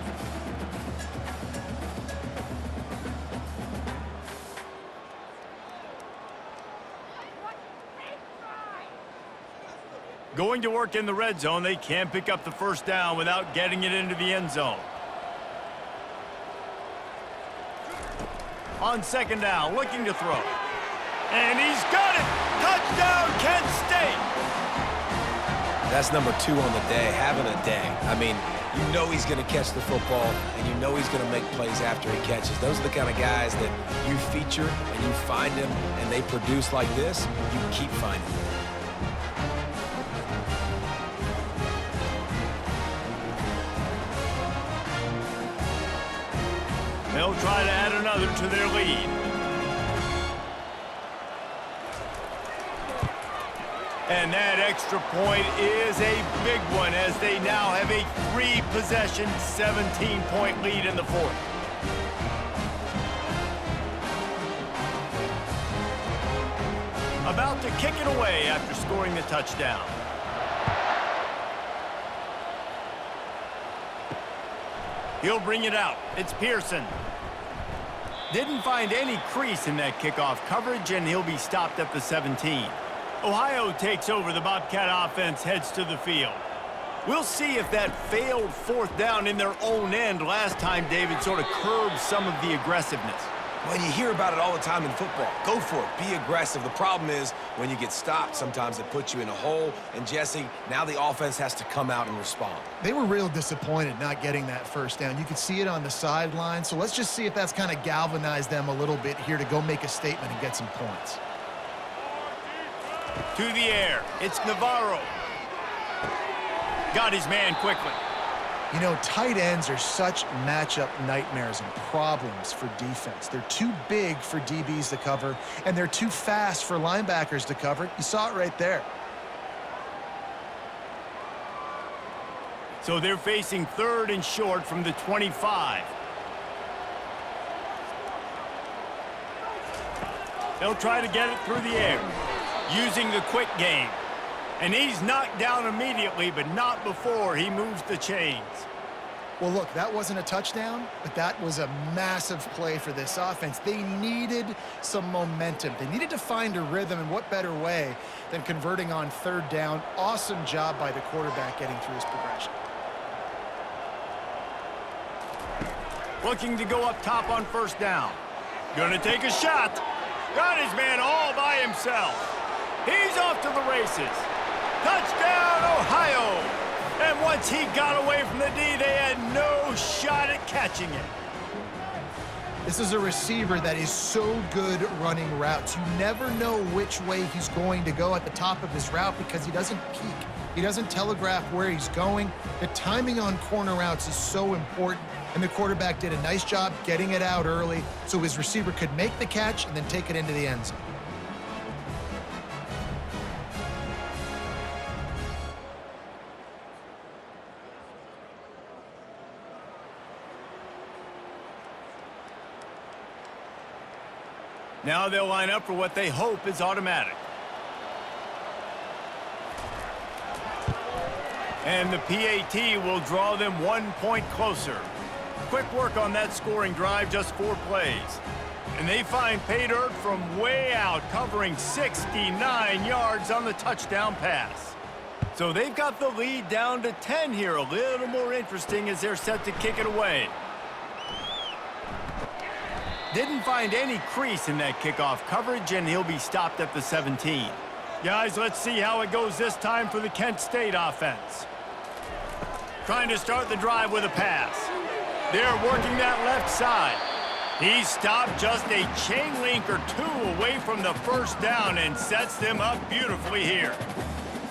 Going to work in the red zone. They can't pick up the first down without getting it into the end zone. On 2nd down, looking to throw. And he's got it! Touchdown, Kent State! That's number 2 on the day, having a day. I mean, you know he's going to catch the football, and you know he's going to make plays after he catches. Those are the kind of guys that you feature, and you find them, and they produce like this, you keep finding them. They'll try to add another to their lead. And that extra point is a big one as they now have a 3-possession, 17-point lead in the 4th. About to kick it away after scoring the touchdown. He'll bring it out. It's Pearson. Didn't find any crease in that kickoff coverage, and he'll be stopped at the 17. Ohio takes over. The Bobcat offense heads to the field. We'll see if that failed 4th down in their own end last time, David, sort of curbed some of the aggressiveness. Well, you hear about it all the time in football. Go for it. Be aggressive. The problem is when you get stopped, sometimes it puts you in a hole. And, Jesse, now the offense has to come out and respond. They were real disappointed not getting that first down. You could see it on the sideline. So let's just see if that's kind of galvanized them a little bit here to go make a statement and get some points. To the air. It's Navarro. Got his man quickly. You know, tight ends are such matchup nightmares and problems for defense. They're too big for DBs to cover, and they're too fast for linebackers to cover. You saw it right there. So they're facing 3rd and short from the 25. They'll try to get it through the air, using the quick game. And he's knocked down immediately, but not before he moves the chains. Well, look, that wasn't a touchdown, but that was a massive play for this offense. They needed some momentum. They needed to find a rhythm, and what better way than converting on 3rd down. Awesome job by the quarterback getting through his progression. Looking to go up top on 1st down. Gonna take a shot. Got his man all by himself. He's off to the races. Touchdown, Ohio! And once he got away from the D, they had no shot at catching it. This is a receiver that is so good running routes. You never know which way he's going to go at the top of his route because he doesn't peek. He doesn't telegraph where he's going. The timing on corner routes is so important, and the quarterback did a nice job getting it out early so his receiver could make the catch and then take it into the end zone. Now they'll line up for what they hope is automatic. And the PAT will draw them 1 point closer. Quick work on that scoring drive, just 4 plays. And they find pay dirt from way out, covering 69 yards on the touchdown pass. So they've got the lead down to 10 here. A little more interesting as they're set to kick it away. Didn't find any crease in that kickoff coverage, and he'll be stopped at the 17. Guys, let's see how it goes this time for the Kent State offense. Trying to start the drive with a pass. They're working that left side. He stopped just a chain link or 2 away from the 1st down and sets them up beautifully here.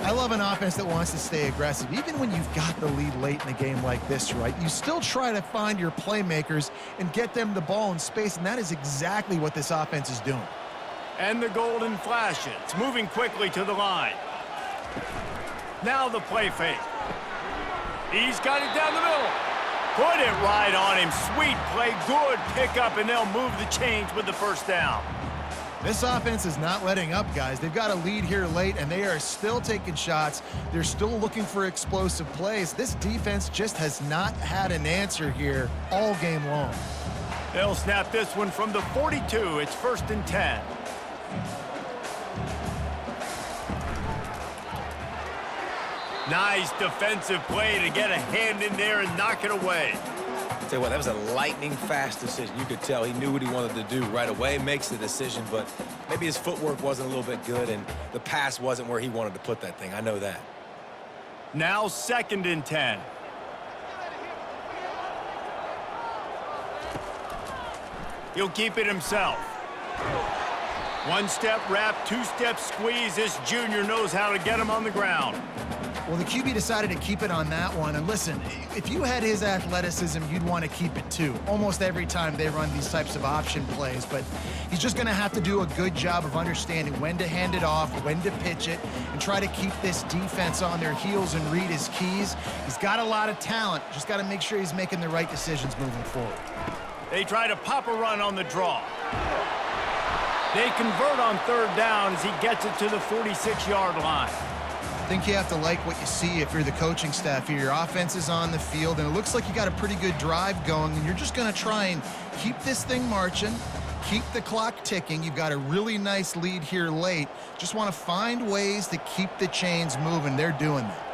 I love an offense that wants to stay aggressive. Even when you've got the lead late in a game like this, right, you still try to find your playmakers and get them the ball in space, and that is exactly what this offense is doing. And the golden flashes, moving quickly to the line. Now the play fake. He's got it down the middle. Put it right on him. Sweet play, good pickup, and they'll move the chains with the 1st down. This offense is not letting up, guys. They've got a lead here late, and they are still taking shots. They're still looking for explosive plays. This defense just has not had an answer here all game long. They'll snap this one from the 42. It's 1st and 10. Nice defensive play to get a hand in there and knock it away. Tell you what, that was a lightning-fast decision. You could tell he knew what he wanted to do right away, makes the decision, but maybe his footwork wasn't a little bit good, and the pass wasn't where he wanted to put that thing. I know that. Now 2nd and 10. He'll keep it himself. 1-step wrap, 2-step squeeze. This junior knows how to get him on the ground. Well, the QB decided to keep it on that one. And listen, if you had his athleticism, you'd want to keep it too. Almost every time they run these types of option plays. But he's just going to have to do a good job of understanding when to hand it off, when to pitch it, and try to keep this defense on their heels and read his keys. He's got a lot of talent. Just got to make sure he's making the right decisions moving forward. They try to pop a run on the draw. They convert on 3rd down as he gets it to the 46-yard line. I think you have to like what you see if you're the coaching staff here. Your offense is on the field, and it looks like you got a pretty good drive going, and you're just going to try and keep this thing marching, keep the clock ticking. You've got a really nice lead here late. Just want to find ways to keep the chains moving. They're doing that.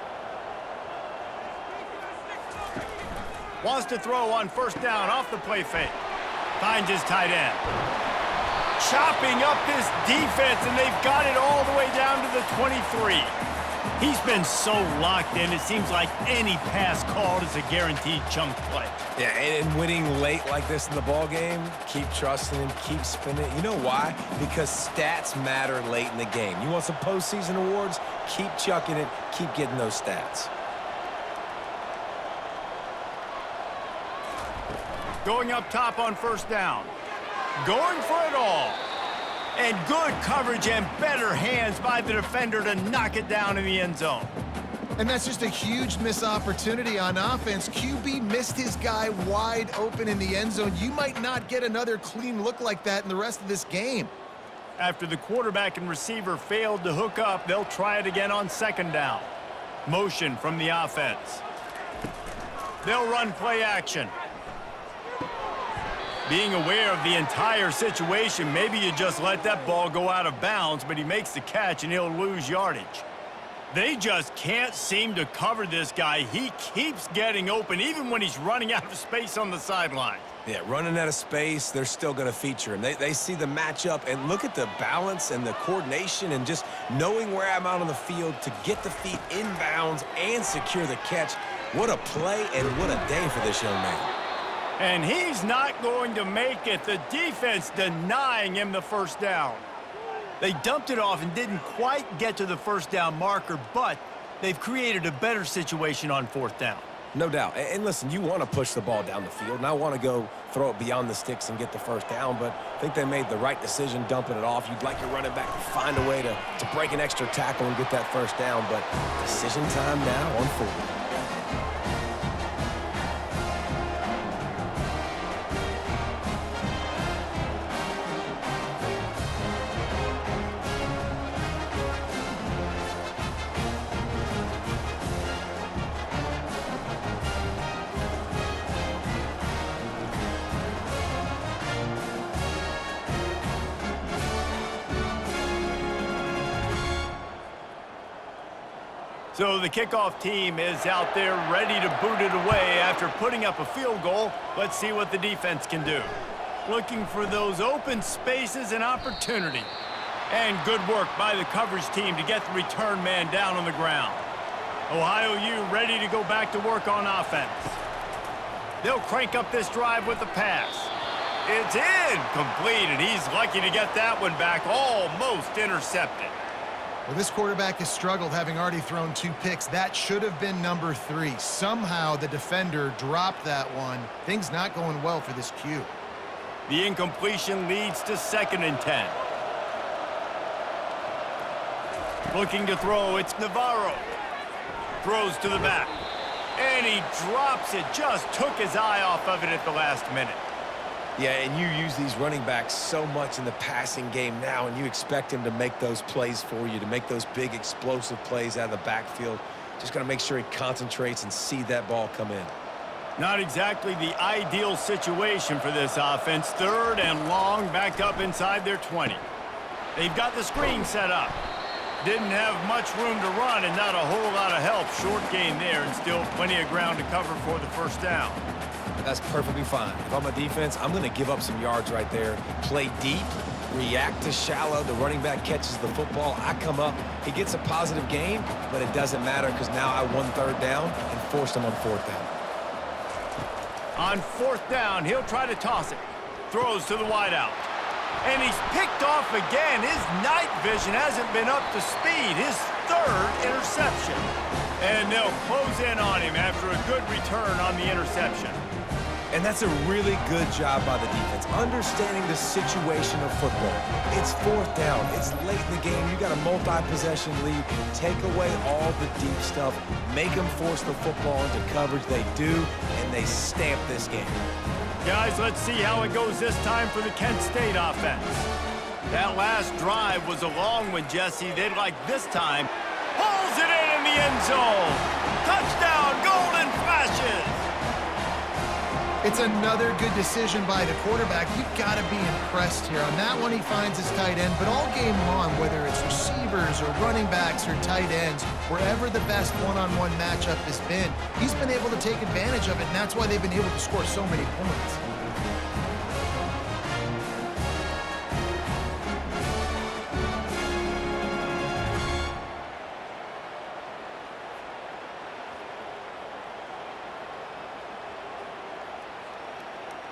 Wants to throw on 1st down off the play fake. Finds his tight end. Chopping up this defense, and they've got it all the way down to the 23. He's been so locked in, it seems like any pass called is a guaranteed chunk play. Yeah, and winning late like this in the ball game, keep trusting him, keep spinning. You know why? Because stats matter late in the game. You want some postseason awards? Keep chucking it, keep getting those stats. Going up top on first down. Going for it all. And good coverage and better hands by the defender to knock it down in the end zone. And that's just a huge missed opportunity on offense. QB missed his guy wide open in the end zone. You might not get another clean look like that in the rest of this game. After the quarterback and receiver failed to hook up, they'll try it again on second down. Motion from the offense. They'll run play action. Being aware of the entire situation, maybe you just let that ball go out of bounds, but he makes the catch and he'll lose yardage. They just can't seem to cover this guy. He keeps getting open, even when he's running out of space on the sideline. Yeah, running out of space, they're still going to feature him. They see the matchup, and look at the balance and the coordination and just knowing where I'm out on the field to get the feet inbounds and secure the catch. What a play and what a day for this young man. And he's not going to make it. The defense denying him the first down. They dumped it off and didn't quite get to the first down marker, but they've created a better situation on fourth down. No doubt. And listen, you want to push the ball down the field, and I want to go throw it beyond the sticks and get the first down, but I think they made the right decision dumping it off. You'd like your running back to find a way to break an extra tackle and get that first down, but decision time now on fourth. So the kickoff team is out there ready to boot it away after putting up a field goal. Let's see what the defense can do. Looking for those open spaces and opportunity. And good work by the coverage team to get the return man down on the ground. Ohio U ready to go back to work on offense. They'll crank up this drive with the pass. It's incomplete, and he's lucky to get that one back, almost intercepted. Well, this quarterback has struggled, having already thrown 2 picks. That should have been number 3. Somehow the defender dropped that one. Things not going well for this Q. The incompletion leads to 2nd and 10. Looking to throw, it's Navarro. Throws to the back. And he drops it. Just took his eye off of it at the last minute. Yeah, and you use these running backs so much in the passing game now, and you expect him to make those plays for you, to make those big explosive plays out of the backfield. Just got to make sure he concentrates and see that ball come in. Not exactly the ideal situation for this offense. 3rd and long, back up inside their 20. They've got the screen set up. Didn't have much room to run and not a whole lot of help. Short gain there and still plenty of ground to cover for the first down. That's perfectly fine. If I'm a defense, I'm going to give up some yards right there. Play deep, react to shallow. The running back catches the football. I come up. He gets a positive gain, but it doesn't matter because now I won 3rd down and forced him on 4th down. On 4th down, he'll try to toss it. Throws to the wideout. And he's picked off again. His night vision hasn't been up to speed. His 3rd interception. And they'll close in on him after a good return on the interception. And that's a really good job by the defense, understanding the situation of football. It's 4th down. It's late in the game. You got a multi-possession lead. Take away all the deep stuff. Make them force the football into coverage. They do, and they stamp this game. Guys, let's see how it goes this time for the Kent State offense. That last drive was a long one, Jesse. They'd like this time. Pulls it in the end zone. Touchdown, Golden Flashes. It's another good decision by the quarterback. You've got to be impressed here. On that one, he finds his tight end, but all game long, whether it's receivers or running backs or tight ends, wherever the best one-on-one matchup has been, he's been able to take advantage of it, and that's why they've been able to score so many points.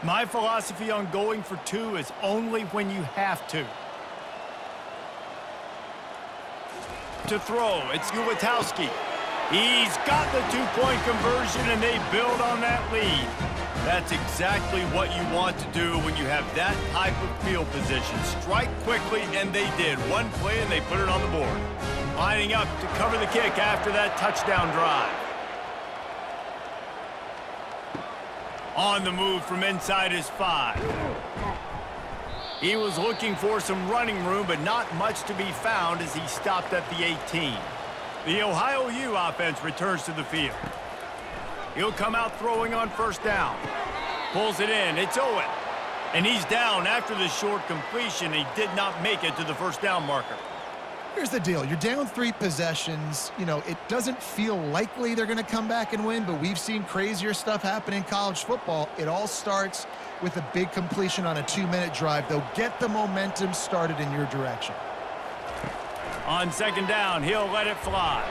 My philosophy on going for two is only when you have to. To throw, it's Ulatowski. He's got the two-point conversion, and they build on that lead. That's exactly what you want to do when you have that type of field position. Strike quickly, and they did. One play, and they put it on the board. Lining up to cover the kick after that touchdown drive. On the move from inside his 5. He was looking for some running room, but not much to be found as he stopped at the 18. The Ohio U offense returns to the field. He'll come out throwing on first down. Pulls it in. It's Owen. And he's down after the short completion. He did not make it to the first down marker. Here's the deal. You're down 3 possessions. You know, it doesn't feel likely they're going to come back and win, but we've seen crazier stuff happen in college football. It all starts with a big completion on a 2-minute drive. They'll get the momentum started in your direction. On second down, he'll let it fly.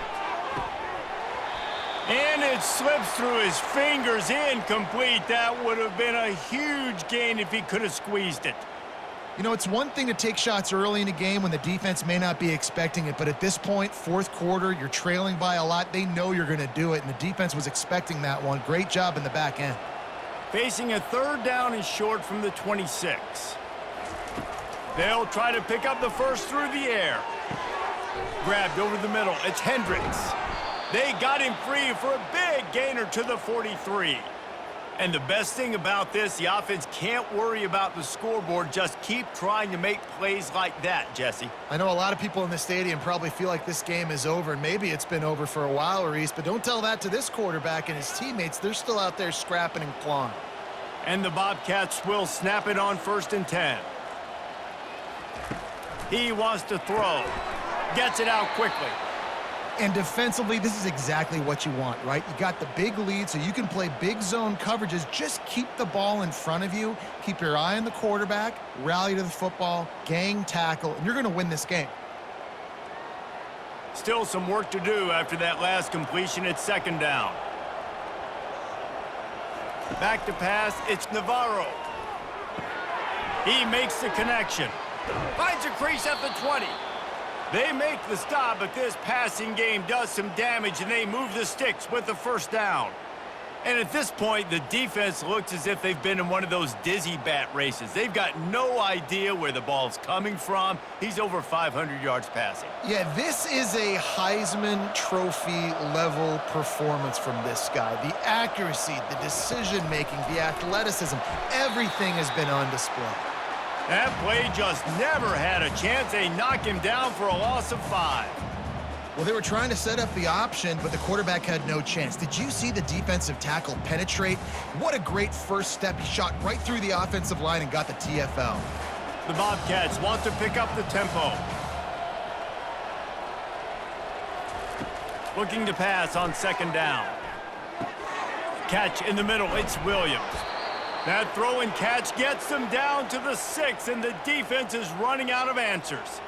And it slips through his fingers, incomplete. That would have been a huge gain if he could have squeezed it. You know, it's one thing to take shots early in a game when the defense may not be expecting it, but at this point, fourth quarter, you're trailing by a lot. They know you're going to do it, and the defense was expecting that one. Great job in the back end. Facing a third down and short from the 26. They'll try to pick up the first through the air. Grabbed over the middle. It's Hendricks. They got him free for a big gainer to the 43. And the best thing about this, the offense can't worry about the scoreboard. Just keep trying to make plays like that, Jesse. I know a lot of people in the stadium probably feel like this game is over, and maybe it's been over for a while, Reese, but don't tell that to this quarterback and his teammates. They're still out there scrapping and clawing. And the Bobcats will snap it on 1st and 10. He wants to throw. Gets it out quickly. And defensively, this is exactly what you want, right? You got the big lead, so you can play big zone coverages. Just keep the ball in front of you. Keep your eye on the quarterback. Rally to the football. Gang tackle. And you're going to win this game. Still some work to do after that last completion. It's second down. Back to pass. It's Navarro. He makes the connection. Finds a crease at the 20. They make the stop, but this passing game does some damage, and they move the sticks with the first down. And at this point, the defense looks as if they've been in one of those dizzy bat races. They've got no idea where the ball's coming from. He's over 500 yards passing. Yeah, this is a Heisman Trophy level performance from this guy. The accuracy, the decision-making, the athleticism, everything has been on display. That play just never had a chance. They knock him down for a loss of 5. Well, they were trying to set up the option, but the quarterback had no chance. Did you see the defensive tackle penetrate? What a great first step. He shot right through the offensive line and got the TFL. The Bobcats want to pick up the tempo. Looking to pass on second down. Catch in the middle. It's Williams. That throw and catch gets them down to the 6, and the defense is running out of answers.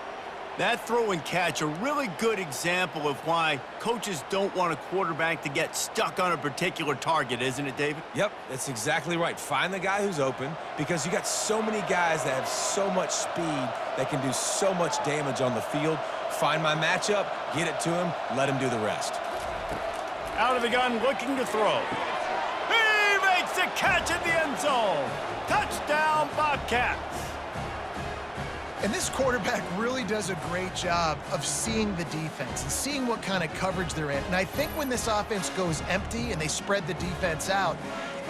That throw and catch, a really good example of why coaches don't want a quarterback to get stuck on a particular target, isn't it, David? Yep, that's exactly right. Find the guy who's open, because you got so many guys that have so much speed that can do so much damage on the field. Find my matchup, get it to him, let him do the rest. Out of the gun, looking to throw. Makes the catch in the end zone. Touchdown, Bobcats. And this quarterback really does a great job of seeing the defense and seeing what kind of coverage they're in. And I think when this offense goes empty and they spread the defense out,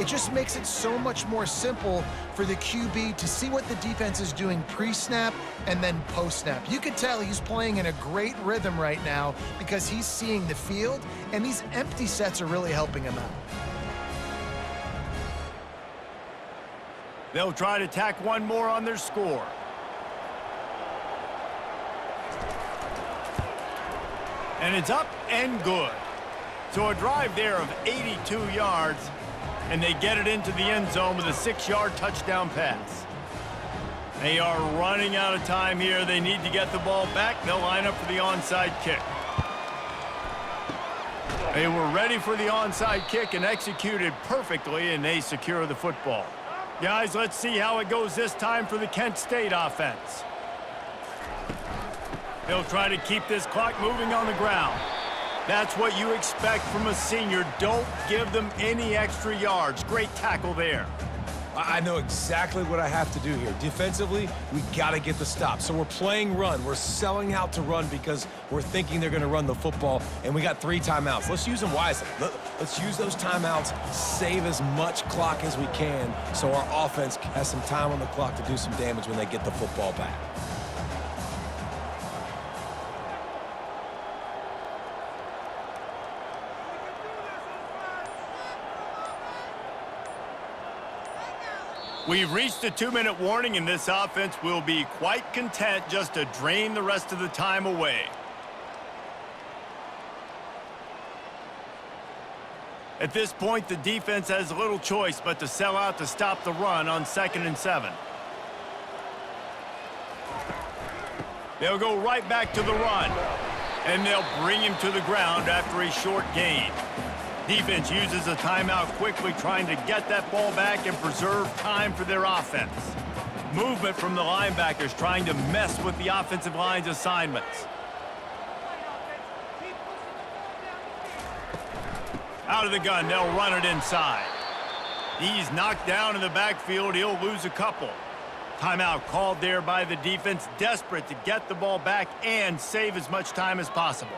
it just makes it so much more simple for the QB to see what the defense is doing pre-snap and then post-snap. You could tell he's playing in a great rhythm right now because he's seeing the field, and these empty sets are really helping him out. They'll try to tack one more on their score. And it's up and good. So a drive there of 82 yards, and they get it into the end zone with a 6-yard touchdown pass. They are running out of time here. They need to get the ball back. They'll line up for the onside kick. They were ready for the onside kick and executed perfectly, and they secure the football. Guys, let's see how it goes this time for the Kent State offense. They'll try to keep this clock moving on the ground. That's what you expect from a senior. Don't give them any extra yards. Great tackle there. I know exactly what I have to do here. Defensively, we got to get the stop. So we're playing run. We're selling out to run because we're thinking they're going to run the football, and we got 3 timeouts. Let's use them wisely. Let's use those timeouts, save as much clock as we can so our offense has some time on the clock to do some damage when they get the football back. We've reached the 2-minute warning, and this offense will be quite content just to drain the rest of the time away. At this point, the defense has little choice but to sell out to stop the run on 2nd and 7. They'll go right back to the run, and they'll bring him to the ground after a short gain. Defense uses a timeout quickly, trying to get that ball back and preserve time for their offense. Movement from the linebackers trying to mess with the offensive line's assignments. Out of the gun, they'll run it inside. He's knocked down in the backfield. He'll lose a couple. Timeout called there by the defense, desperate to get the ball back and save as much time as possible.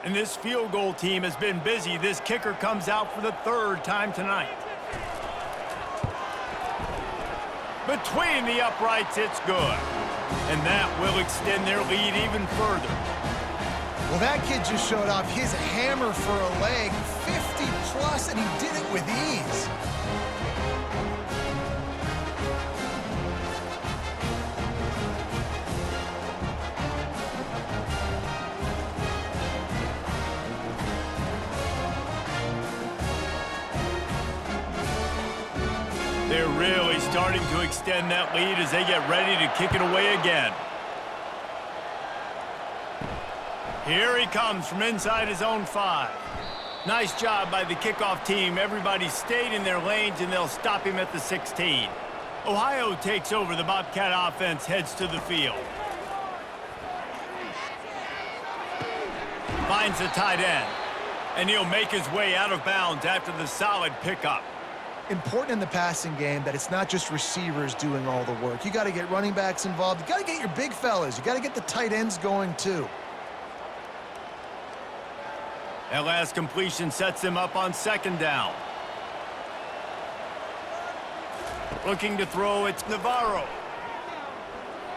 And this field goal team has been busy. This kicker comes out for the 3rd time tonight. Between the uprights, it's good. And that will extend their lead even further. Well, that kid just showed off his hammer for a leg, 50+, and he did it with ease. They're really starting to extend that lead as they get ready to kick it away again. Here he comes from inside his own 5. Nice job by the kickoff team. Everybody stayed in their lanes, and they'll stop him at the 16. Ohio takes over. The Bobcat offense heads to the field. Finds the tight end, and he'll make his way out of bounds after the solid pickup. Important in the passing game that it's not just receivers doing all the work. You got to get running backs involved. You got to get your big fellas. You got to get the tight ends going too. That last completion sets them up on 2nd down. Looking to throw, it's Navarro.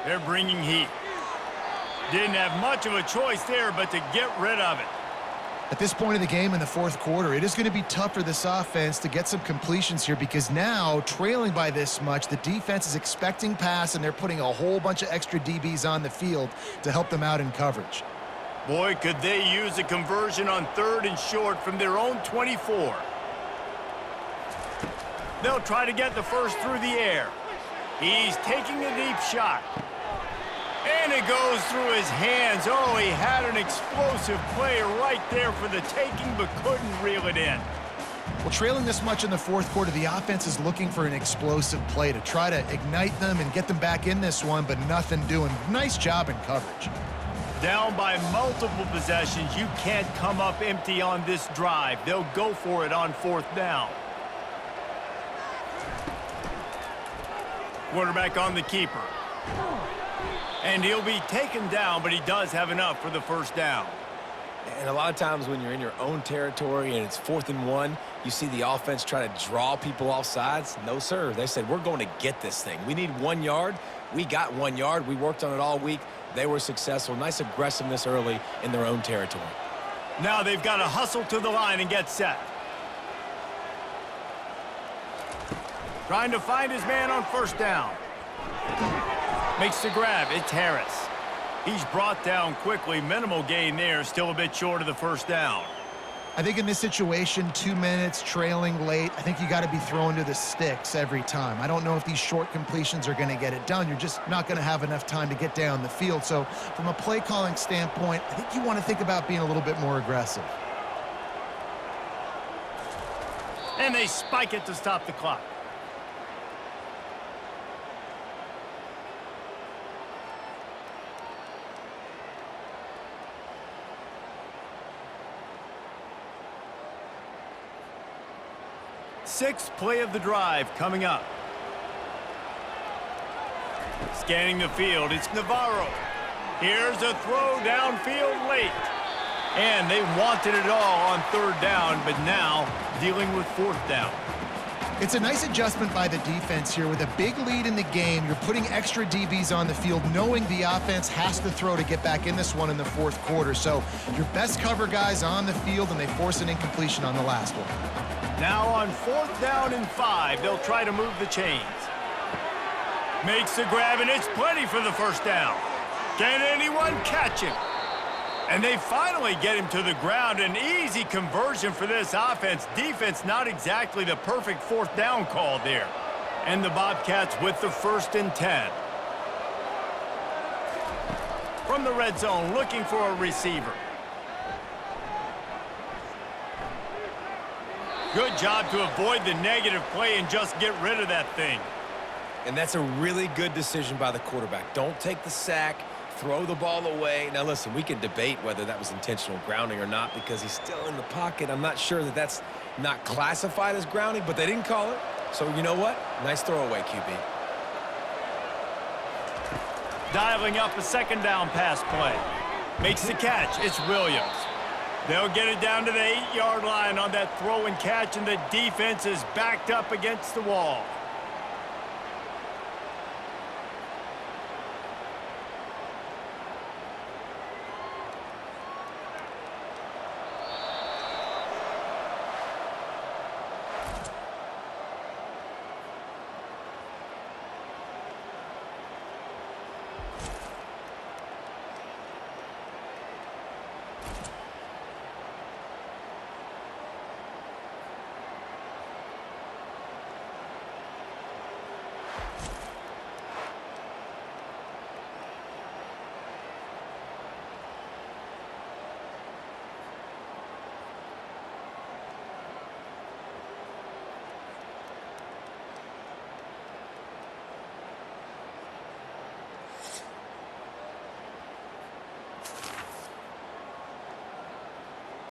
They're bringing heat. Didn't have much of a choice there, but to get rid of it. At this point in the game in the 4th quarter, it is going to be tough for this offense to get some completions here because now, trailing by this much, the defense is expecting pass, and they're putting a whole bunch of extra DBs on the field to help them out in coverage. Boy, could they use a conversion on 3rd and short from their own 24. They'll try to get the first through the air. He's taking a deep shot. And it goes through his hands. Oh, he had an explosive play right there for the taking, but couldn't reel it in. Well, trailing this much in the 4th quarter, the offense is looking for an explosive play to try to ignite them and get them back in this one, but nothing doing. Nice job in coverage. Down by multiple possessions, you can't come up empty on this drive. They'll go for it on 4th down. Quarterback on the keeper. And he'll be taken down, but he does have enough for the 1st down. And a lot of times when you're in your own territory and it's 4th and 1, you see the offense try to draw people off sides. No, sir. They said, we're going to get this thing. We need 1 yard. We got 1 yard. We worked on it all week. They were successful. Nice aggressiveness early in their own territory. Now they've got to hustle to the line and get set. Trying to find his man on 1st down. Makes the grab. It's Harris. He's brought down quickly. Minimal gain there. Still a bit short of the 1st down. I think in this situation, 2 minutes, trailing late, I think you got to be throwing to the sticks every time. I don't know if these short completions are going to get it done. You're just not going to have enough time to get down the field. So from a play calling standpoint, I think you want to think about being a little bit more aggressive. And they spike it to stop the clock. Sixth play of the drive coming up. Scanning the field, it's Navarro. Here's a throw downfield late. And they wanted it all on third down, but now dealing with fourth down. It's a nice adjustment by the defense here. With a big lead in the game, you're putting extra DBs on the field, knowing the offense has to throw to get back in this one in the fourth quarter. So your best cover guys on the field, and they force an incompletion on the last one. Now on fourth down and 5, they'll try to move the chains. Makes the grab, and it's plenty for the first down. Can anyone catch him? And they finally get him to the ground. An easy conversion for this offense. Defense not exactly the perfect fourth down call there. And the Bobcats with the 1st and 10. From the red zone, looking for a receiver. Good job to avoid the negative play and just get rid of that thing. And that's a really good decision by the quarterback. Don't take the sack. Throw the ball away. Now, listen, we can debate whether that was intentional grounding or not because he's still in the pocket. I'm not sure that that's not classified as grounding, but they didn't call it. So, you know what? Nice throwaway, QB. Dialing up a second down pass play. Makes the catch. It's Williams. They'll get it down to the 8-yard line on that throw and catch, and the defense is backed up against the wall.